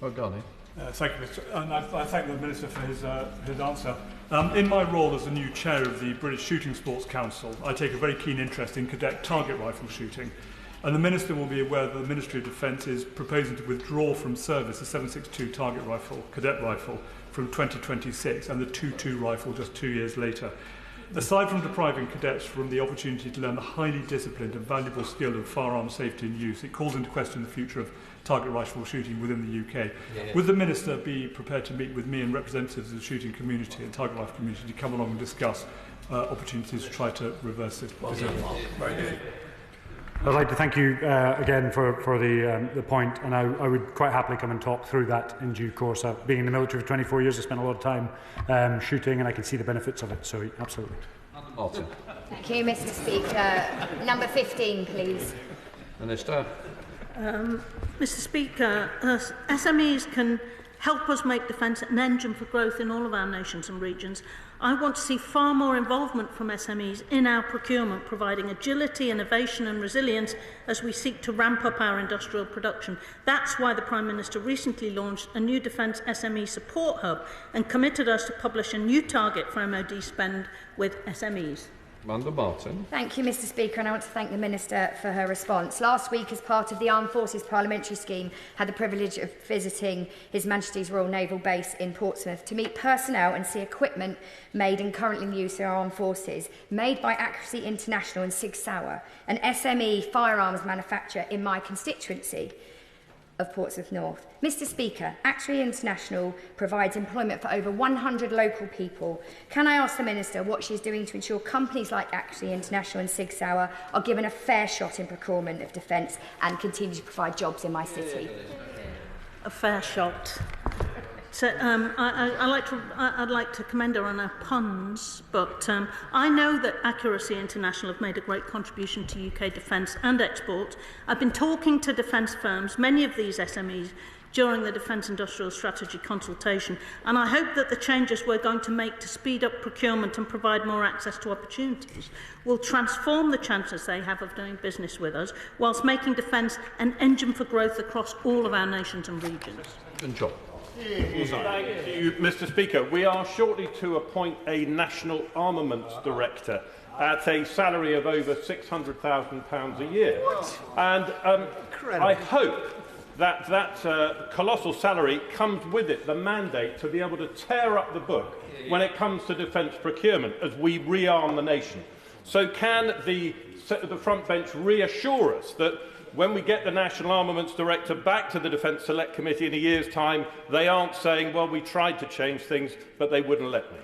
Thank you, Mr. And I thank the Minister for his answer. In my role as the new chair of the British Shooting Sports Council, I take a very keen interest in cadet target rifle shooting. And the Minister will be aware that the Ministry of Defence is proposing to withdraw from service the 7.62 target rifle, cadet rifle, from 2026 and the 2.2 rifle just 2 years later. Aside from depriving cadets from the opportunity to learn the highly disciplined and valuable skill of firearm safety and use, it calls into question the future of target rifle shooting within the UK. Would the Minister be prepared to meet with me and representatives of the shooting community and target rifle community to come along and discuss opportunities to try to reverse this position? I'd like to thank you again for the point, and I would quite happily come and talk through that in due course. Being in the military for 24 years, I spent a lot of time shooting, and I can see the benefits of it, so absolutely. Thank you, Mr. Speaker. Number 15, please. Minister. Mr. Speaker, SMEs can help us make defence an engine for growth in all of our nations and regions. I want to see far more involvement from SMEs in our procurement, providing agility, innovation and resilience as we seek to ramp up our industrial production. That's why the Prime Minister recently launched a new Defence SME Support Hub and committed us to publish a new target for MOD spend with SMEs. Thank you, Mr. Speaker, and I want to thank the Minister for her response. Last week, as part of the Armed Forces Parliamentary Scheme, had the privilege of visiting His Majesty's Royal Naval Base in Portsmouth to meet personnel and see equipment made and currently in use in our armed forces, made by Accuracy International and Sig Sauer, an SME firearms manufacturer in my constituency of Portsmouth North. Mr. Speaker, Accuracy International provides employment for over 100 local people. Can I ask the Minister what she is doing to ensure companies like Accuracy International and Sig Sauer are given a fair shot in procurement of defence and continue to provide jobs in my city? A fair shot. So I'd like to commend her on her puns, but I know that Accuracy International have made a great contribution to UK defence and export. I've been talking to defence firms, many of these SMEs, during the Defence Industrial Strategy consultation, and I hope that the changes we're going to make to speed up procurement and provide more access to opportunities will transform the chances they have of doing business with us, whilst making defence an engine for growth across all of our nations and regions. Good job. Thank you, Mr. Speaker. We are shortly to appoint a National Armaments Director at a salary of over £600,000 a year. And I hope that colossal salary comes with it the mandate to be able to tear up the book when it comes to defence procurement as we rearm the nation. So can the front bench reassure us that when we get the National Armaments Director back to the Defence Select Committee in a year's time, they aren't saying, well, we tried to change things, but they wouldn't let me?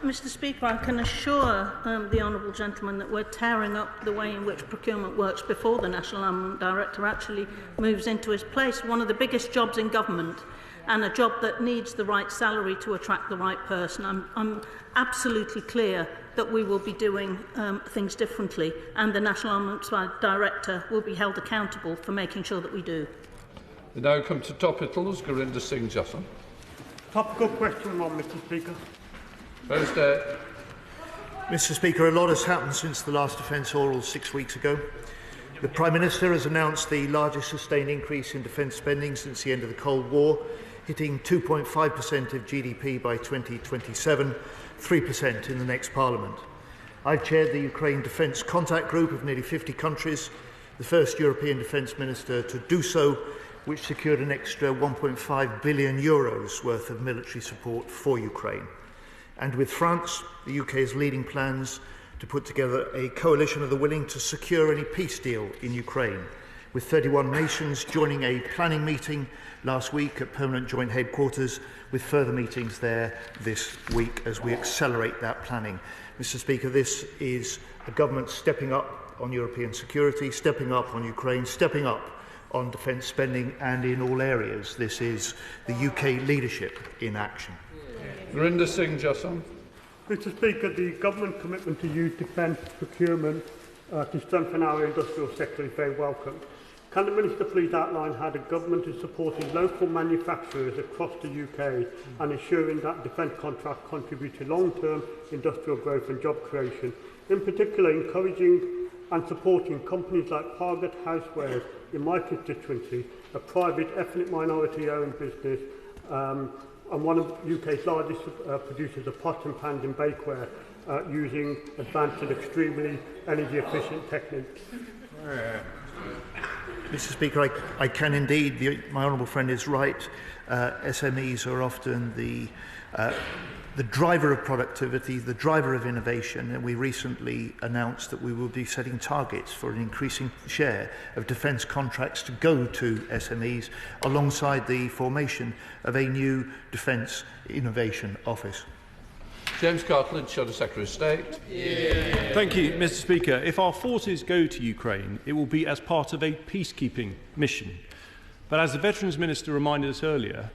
Mr. Speaker, I can assure the honourable gentleman that we're tearing up the way in which procurement works before the National Armament Director actually moves into his place. One of the biggest jobs in government, and a job that needs the right salary to attract the right person. I'm absolutely clear that we will be doing things differently, and the National Armaments Director will be held accountable for making sure that we do. We now come to topicals. Gurinder Singh Jassan. Topical question on, Mr. Speaker. Mr. Speaker, a lot has happened since the last defence oral 6 weeks ago. The Prime Minister has announced the largest sustained increase in defence spending since the end of the Cold War, hitting 2.5% of GDP by 2027, 3% in the next Parliament. I've chaired the Ukraine Defence Contact Group of nearly 50 countries, the first European Defence Minister to do so, which secured an extra €1.5 billion worth of military support for Ukraine. And with France, the UK is leading plans to put together a coalition of the willing to secure any peace deal in Ukraine, with 31 nations joining a planning meeting last week at Permanent Joint Headquarters, with further meetings there this week as we accelerate that planning. Mr. Speaker, this is a government stepping up on European security, stepping up on Ukraine, stepping up on defence spending, and in all areas. This is the UK leadership in action. Verinder Singh Jassam. Mr. Speaker, the government commitment to use defence procurement to strengthen our industrial sector is very welcome. Can the Minister please outline how the government is supporting local manufacturers across the UK and ensuring that defence contracts contribute to long-term industrial growth and job creation, in particular encouraging and supporting companies like Parget Housewares in my constituency, a private ethnic minority-owned business and one of the UK's largest producers of pots and pans and bakeware using advanced and extremely energy-efficient techniques. Mr. Speaker, I can indeed. My honourable friend is right. SMEs are often the driver of productivity, the driver of innovation, and we recently announced that we will be setting targets for an increasing share of defence contracts to go to SMEs, alongside the formation of a new Defence Innovation Office. James Cartlidge, Shadow Secretary of State. Thank you, Mr. Speaker. If our forces go to Ukraine, it will be as part of a peacekeeping mission. But as the Veterans Minister reminded us earlier,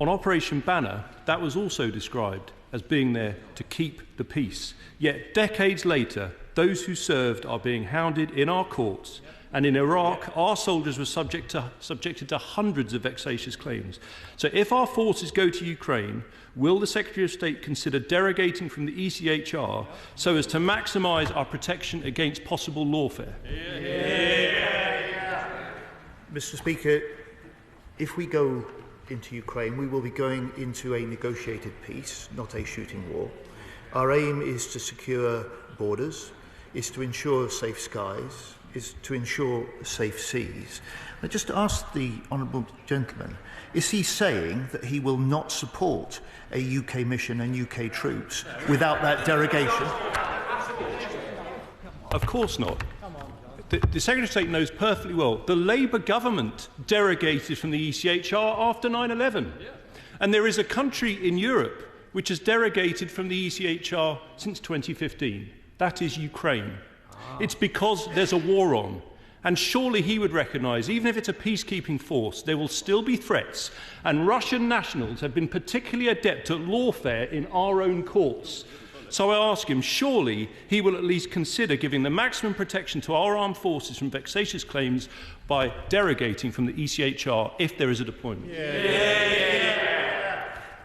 on Operation Banner, that was also described as being there to keep the peace. Yet decades later, those who served are being hounded in our courts, and in Iraq, our soldiers were subjected to hundreds of vexatious claims. So if our forces go to Ukraine, will the Secretary of State consider derogating from the ECHR so as to maximise our protection against possible lawfare? Mr. Speaker, if we go into Ukraine, we will be going into a negotiated peace, not a shooting war. Our aim is to secure borders, is to ensure safe skies, is to ensure safe seas. I just asked the honourable gentleman, is he saying that he will not support a UK mission and UK troops without that derogation? Of course not. The Secretary of State knows perfectly well the Labour government derogated from the ECHR after 9/11. And there is a country in Europe which has derogated from the ECHR since 2015. That is Ukraine. It's because there's a war on. And surely he would recognise, even if it's a peacekeeping force, there will still be threats. And Russian nationals have been particularly adept at lawfare in our own courts. So I ask him, surely he will at least consider giving the maximum protection to our armed forces from vexatious claims by derogating from the ECHR if there is a deployment.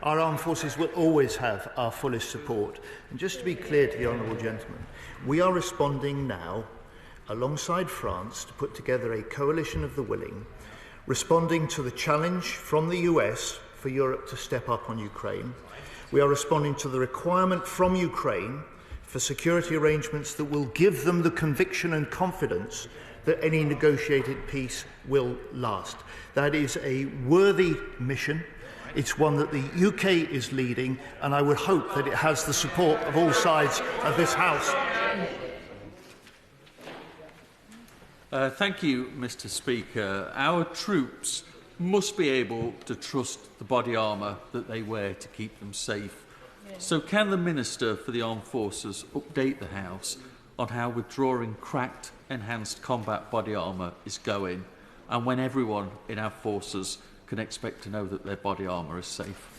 Our armed forces will always have our fullest support. And just to be clear to the honourable gentleman, we are responding now, alongside France, to put together a coalition of the willing, responding to the challenge from the US for Europe to step up on Ukraine. We are responding to the requirement from Ukraine for security arrangements that will give them the conviction and confidence that any negotiated peace will last. That is a worthy mission. It's one that the UK is leading, and I would hope that it has the support of all sides of this House. Thank you, Mr. Speaker. Our troops must be able to trust the body armour that they wear to keep them safe. So can the Minister for the Armed Forces update the House on how withdrawing cracked, enhanced combat body armour is going, and when everyone in our forces can expect to know that their body armour is safe?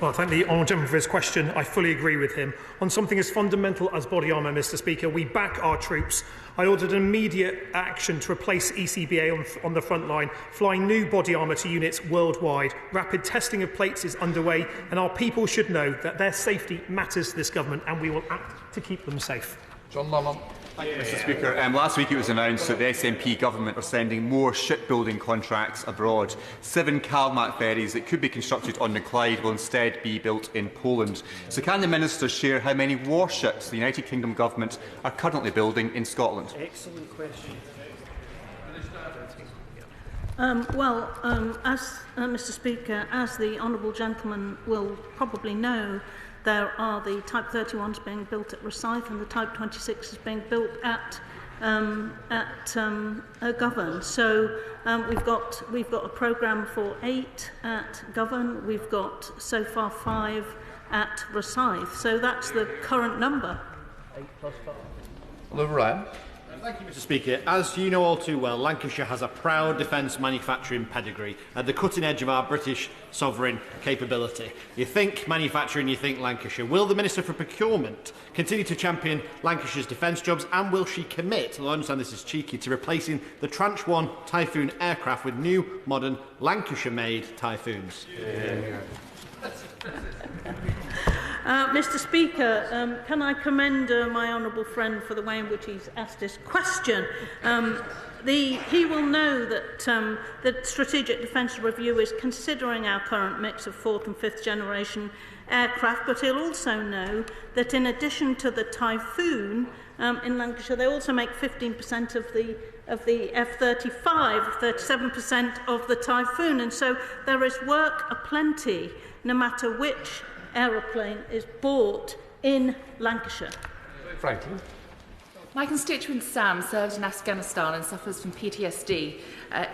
Well, I thank the honourable gentleman for his question. I fully agree with him. On something as fundamental as body armour, Mr. Speaker, we back our troops. I ordered an immediate action to replace ECBA on the front line, flying new body armour to units worldwide. Rapid testing of plates is underway, and our people should know that their safety matters to this government, and we will act to keep them safe. John Lamont. Thank you, Mr. Speaker. Last week it was announced that the SNP government are sending more shipbuilding contracts abroad. 7 Calmac ferries that could be constructed on the Clyde will instead be built in Poland. So can the Minister share how many warships the United Kingdom government are currently building in Scotland? Excellent question. As Mr. Speaker, as the honourable gentleman will probably know, there are the Type 31s being built at Rosyth, and the Type 26 is being built at Govan. So we've got a programme for 8 at Govan. We've got so far 5 at Rosyth. So that's the current number. 8 plus 5. Lillian. Thank you, Mr. Speaker. As you know all too well, Lancashire has a proud defence manufacturing pedigree at the cutting edge of our British sovereign capability. You think manufacturing, you think Lancashire. Will the Minister for Procurement continue to champion Lancashire's defence jobs, and will she commit, I understand this is cheeky, to replacing the Tranche 1 Typhoon aircraft with new, modern, Lancashire-made Typhoons? Yeah. Mr. Speaker, can I commend my honourable friend for the way in which he's asked this question? He will know that the Strategic Defence Review is considering our current mix of 4th and 5th generation aircraft, but he'll also know that in addition to the Typhoon in Lancashire, they also make 15% of the F-35, 37% of the Typhoon, and so there is work aplenty, no matter which aeroplane is bought in Lancashire. Franklin. My constituent Sam served in Afghanistan and suffers from PTSD.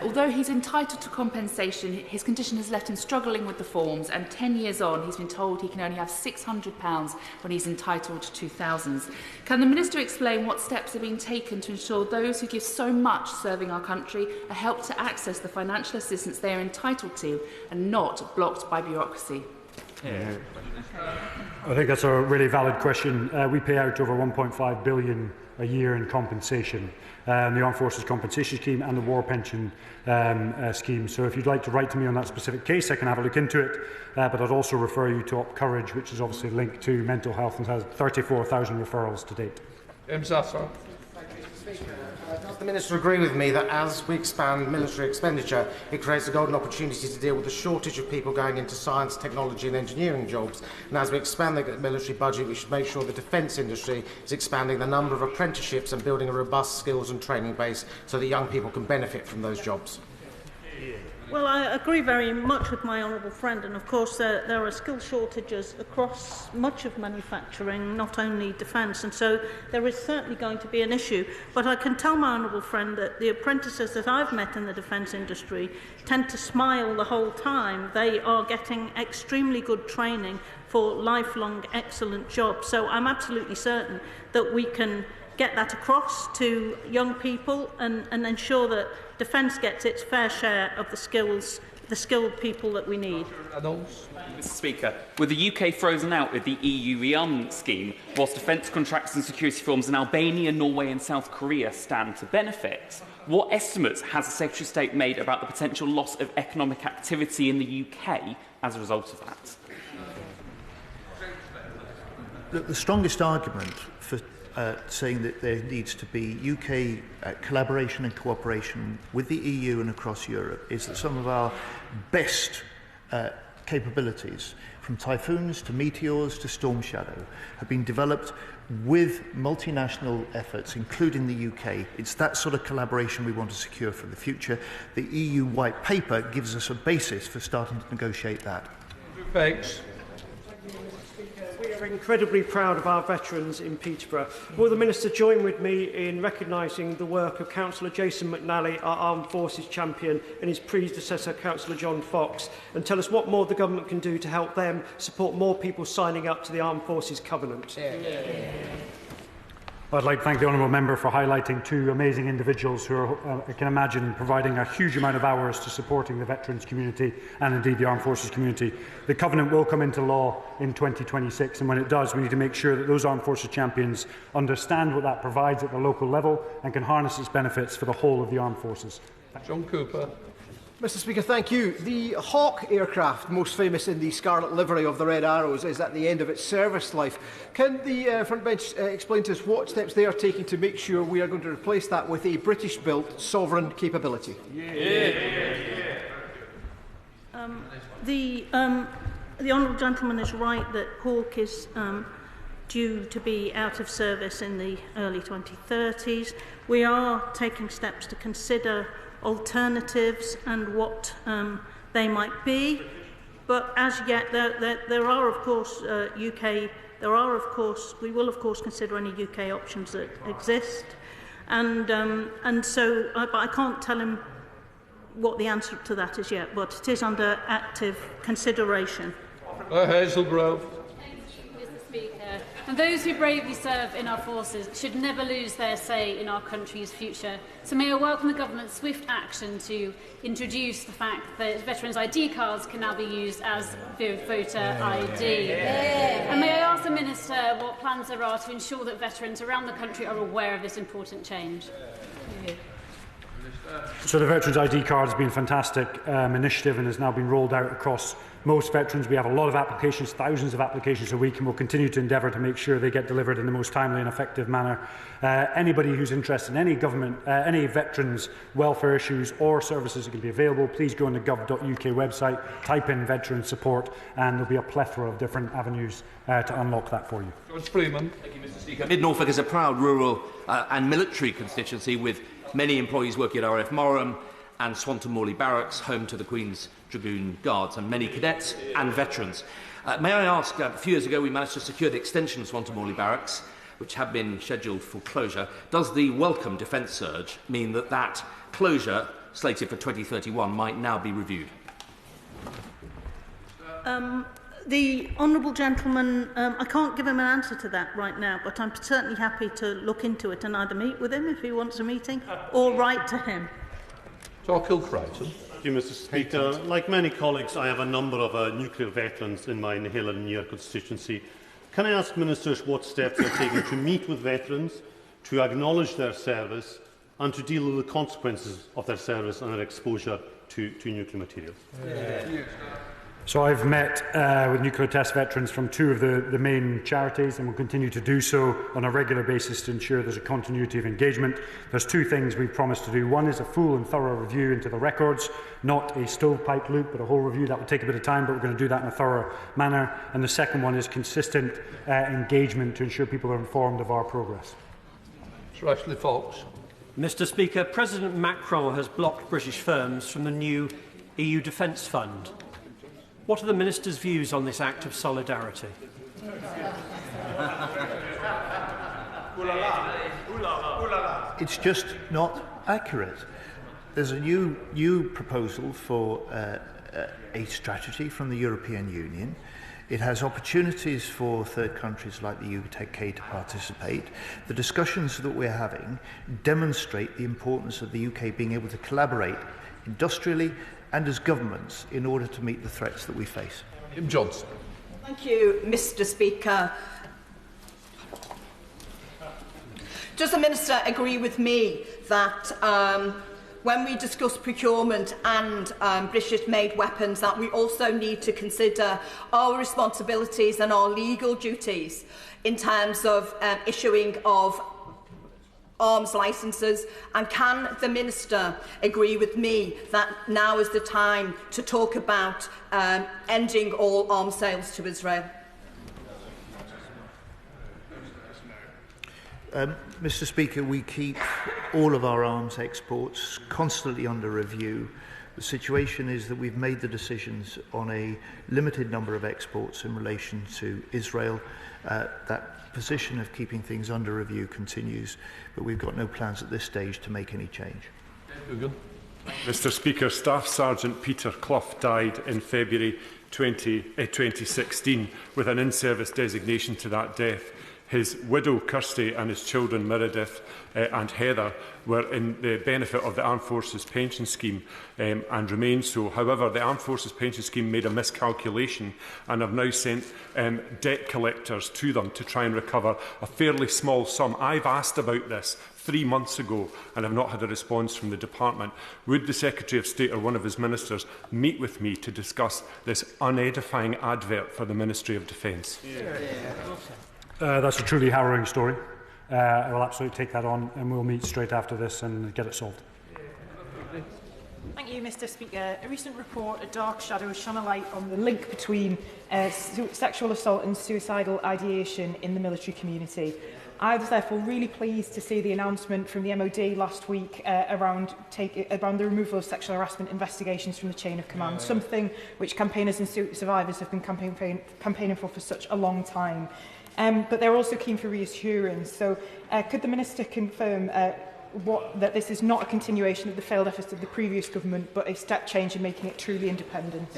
Although he's entitled to compensation, his condition has left him struggling with the forms, and 10 years on he's been told he can only have £600 when he's entitled to thousands. Can the Minister explain what steps are being taken to ensure those who give so much serving our country are helped to access the financial assistance they are entitled to and not blocked by bureaucracy? Yeah. I think that's a really valid question. We pay out over 1.5 billion a year in compensation, the Armed Forces Compensation Scheme and the War Pension Scheme. So if you'd like to write to me on that specific case, I can have a look into it. But I'd also refer you to Op Courage, which is obviously linked to mental health and has 34,000 referrals to date. Does the Minister agree with me that as we expand military expenditure, it creates a golden opportunity to deal with the shortage of people going into science, technology and engineering jobs? And as we expand the military budget, we should make sure the defence industry is expanding the number of apprenticeships and building a robust skills and training base so that young people can benefit from those jobs. Well, I agree very much with my honourable friend, and of course there are skill shortages across much of manufacturing, not only defence, and so there is certainly going to be an issue. But I can tell my honourable friend that the apprentices that I've met in the defence industry tend to smile the whole time. They are getting extremely good training for lifelong excellent jobs, so I'm absolutely certain that we can get that across to young people and ensure that defence gets its fair share of the skilled people that we need. Mr. Speaker, with the UK frozen out of the EU rearmament scheme, whilst defence contracts and security firms in Albania, Norway and South Korea stand to benefit, what estimates has the Secretary of State made about the potential loss of economic activity in the UK as a result of that? The strongest argument for saying that there needs to be UK collaboration and cooperation with the EU and across Europe is that some of our best capabilities, from Typhoons to Meteors to Storm Shadow, have been developed with multinational efforts, including the UK. It's that sort of collaboration we want to secure for the future. The EU White Paper gives us a basis for starting to negotiate that. Thanks. We are incredibly proud of our veterans in Peterborough. Will the Minister join with me in recognising the work of Councillor Jason McNally, our Armed Forces champion, and his predecessor, Councillor John Fox, and tell us what more the Government can do to help them support more people signing up to the Armed Forces Covenant? I'd like to thank the Honourable Member for highlighting two amazing individuals who are, I can imagine, providing a huge amount of hours to supporting the veterans community and indeed the Armed Forces community. The Covenant will come into law in 2026, and when it does, we need to make sure that those Armed Forces champions understand what that provides at the local level and can harness its benefits for the whole of the Armed Forces. John Cooper. Mr. Speaker, thank you. The Hawk aircraft, most famous in the scarlet livery of the Red Arrows, is at the end of its service life. Can the front bench explain to us what steps they are taking to make sure we are going to replace that with a British-built sovereign capability? The honourable gentleman is right that Hawk is due to be out of service in the early 2030s. We are taking steps to consider alternatives and what they might be. But as yet, there are, of course, we will, of course, consider any UK options that exist. And so, but I can't tell him what the answer to that is yet, but it is under active consideration. Hazelgrove. Mr. Speaker, and those who bravely serve in our forces should never lose their say in our country's future. So may I welcome the government's swift action to introduce the fact that veterans' ID cards can now be used as voter ID. And may I ask the Minister what plans there are to ensure that veterans around the country are aware of this important change? So the Veterans ID card has been a fantastic initiative and has now been rolled out across most veterans. We have a lot of applications, thousands of applications a week, and we'll continue to endeavour to make sure they get delivered in the most timely and effective manner. Anybody who's interested in any government, any veterans' welfare issues or services that can be available, please go on the gov.uk website, type in veteran support, and there'll be a plethora of different avenues to unlock that for you. George Freeman. Thank you, Mr. Speaker. Mid-Norfolk is a proud rural and military constituency with many employees working at RF Morham and Swanton Morley Barracks, home to the Queen's Dragoon Guards, and many cadets and veterans. May I ask, a few years ago we managed to secure the extension of Swanton Morley Barracks, which had been scheduled for closure. Does the welcome defence surge mean that that closure, slated for 2031, might now be reviewed? The honourable gentleman, I can't give him an answer to that right now, but I'm certainly happy to look into it and either meet with him if he wants a meeting or write to him. Torquil Crichton. Thank you, Mr. Speaker. Like many colleagues, I have a number of nuclear veterans in my Hill and Near constituency. Can I ask ministers what steps they're taking to meet with veterans, to acknowledge their service and to deal with the consequences of their service and their exposure to nuclear materials? So I've met with nuclear test veterans from two of the main charities, and will continue to do so on a regular basis to ensure there's a continuity of engagement. There's two things we promised to do. One is a full and thorough review into the records, not a stovepipe loop, but a whole review. That will take a bit of time, but we're going to do that in a thorough manner. And the second one is consistent engagement to ensure people are informed of our progress. Sir Ashley Fox. Mr. Speaker, President Macron has blocked British firms from the new EU Defence Fund. What are the Minister's views on this act of solidarity? It's just not accurate. There's a new proposal for a strategy from the European Union. It has opportunities for third countries like the UK to participate. The discussions that we're having demonstrate the importance of the UK being able to collaborate industrially and as governments in order to meet the threats that we face. Jim Johnson. Thank you, Mr. Speaker. Does the Minister agree with me that when we discuss procurement and British-made weapons, that we also need to consider our responsibilities and our legal duties in terms of issuing of arms licences, and can the Minister agree with me that now is the time to talk about ending all arms sales to Israel? Mr. Speaker, we keep all of our arms exports constantly under review. The situation is that we've made the decisions on a limited number of exports in relation to Israel. That position of keeping things under review continues, but we've got no plans at this stage to make any change. Mr. Speaker, Staff Sergeant Peter Clough died in February 2016 with an in-service designation to that death. His widow, Kirsty, and his children, Meredith and Heather, were in the benefit of the Armed Forces Pension Scheme and remain so. However, the Armed Forces Pension Scheme made a miscalculation and have now sent debt collectors to them to try and recover a fairly small sum. I've asked about this 3 months ago and have not had a response from the department. Would the Secretary of State or one of his ministers meet with me to discuss this unedifying advert for the Ministry of Defence? That's a truly harrowing story. I will absolutely take that on, and we'll meet straight after this and get it solved. Thank you, Mr. Speaker. A recent report, A Dark Shadow, shone a light on the link between sexual assault and suicidal ideation in the military community. I was therefore really pleased to see the announcement from the MOD last week around the removal of sexual harassment investigations from the chain of command, something which campaigners and survivors have been campaigning for such a long time. But they're also keen for reassurance. So could the Minister confirm that this is not a continuation of the failed efforts of the previous government, but a step change in making it truly independent?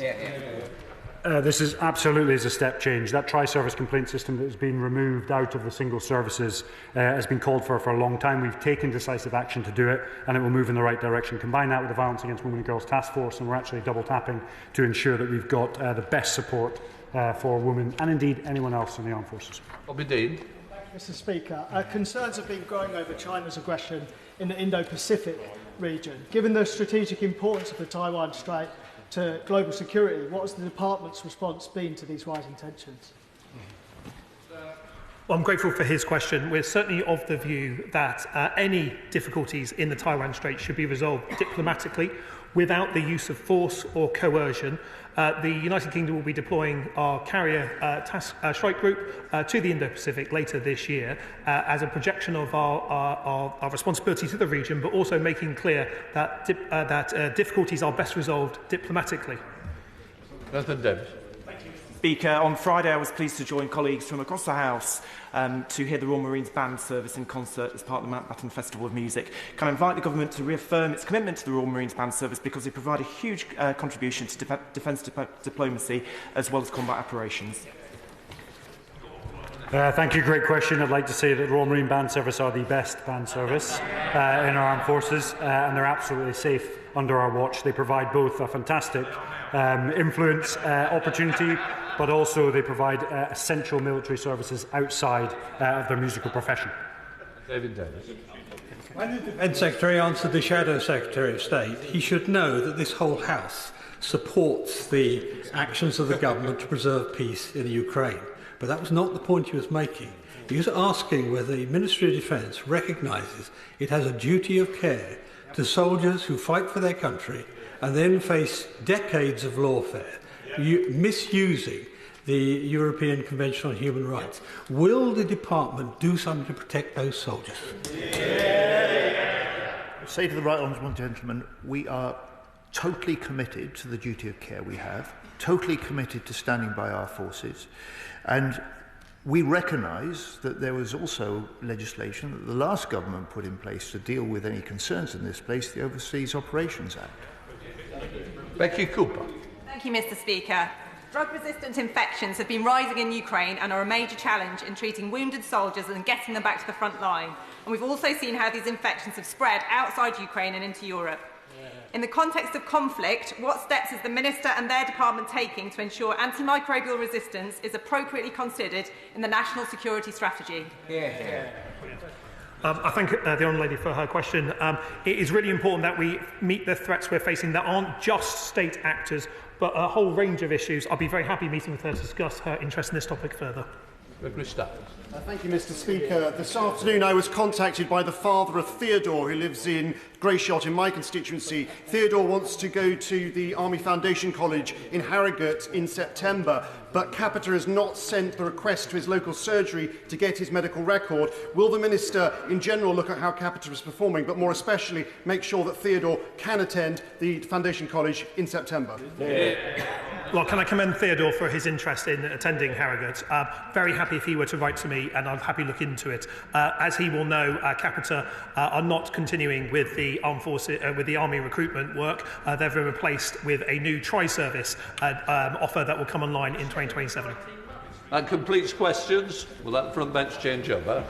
This is absolutely a step change. That tri-service complaint system that has been removed out of the single services has been called for a long time. We've taken decisive action to do it, and it will move in the right direction. Combine that with the Violence Against Women and Girls Task Force, and we're actually double tapping to ensure that we've got the best support for women and indeed anyone else in the armed forces. Dean. Mr. Speaker, concerns have been growing over China's aggression in the Indo-Pacific region. Given the strategic importance of the Taiwan Strait to global security, what has the Department's response been to these rising tensions? Well, I'm grateful for his question. We're certainly of the view that any difficulties in the Taiwan Strait should be resolved diplomatically without the use of force or coercion. The United Kingdom will be deploying our carrier task strike group to the Indo-Pacific later this year as a projection of our responsibility to the region, but also making clear that, difficulties are best resolved diplomatically. Speaker, on Friday I was pleased to join colleagues from across the House to hear the Royal Marines Band service in concert as part of the Mountbatten Festival of Music. Can I invite the Government to reaffirm its commitment to the Royal Marines Band service because they provide a huge contribution to defence diplomacy as well as combat operations? Thank you. Great question. I'd like to say that the Royal Marine Band Service are the best band service in our armed forces, and they're absolutely safe under our watch. They provide both a fantastic influence opportunity, but also they provide essential military services outside of their musical profession. David Davis. When the Defence Secretary answered the Shadow Secretary of State, he should know that this whole House supports the actions of the government to preserve peace in the Ukraine. But that was not the point he was making. He was asking whether the Ministry of Defence recognises it has a duty of care to soldiers who fight for their country and then face decades of lawfare, misusing the European Convention on Human Rights. Will the department do something to protect those soldiers? I say to the right honourable gentleman, we are totally committed to the duty of care we have, totally committed to standing by our forces, and we recognise that there was also legislation that the last government put in place to deal with any concerns in this place, the Overseas Operations Act. Becky Cooper. Thank you, Mr. Speaker. Drug-resistant infections have been rising in Ukraine and are a major challenge in treating wounded soldiers and getting them back to the front line. And we've also seen how these infections have spread outside Ukraine and into Europe. In the context of conflict, what steps is the Minister and their department taking to ensure antimicrobial resistance is appropriately considered in the National Security Strategy? I thank the Honourable Lady for her question. It is really important that we meet the threats we're facing that aren't just state actors, but a whole range of issues. I'll be very happy meeting with her to discuss her interest in this topic further. Thank you, Mr. Speaker. This afternoon I was contacted by the father of Theodore, who lives in Greyshot in my constituency. Theodore wants to go to the Army Foundation College in Harrogate in September, but Capita has not sent the request to his local surgery to get his medical record. Will the Minister in general look at how Capita is performing, but more especially make sure that Theodore can attend the Foundation College in September? Well, can I commend Theodore for his interest in attending Harrogate? Very happy if he were to write to me, and I'll happy look into it. As he will know, Capita are not continuing with the armed forces, with the army recruitment work. They've been replaced with a new tri-service offer that will come online in 2027. That completes questions. Will that front bench change over?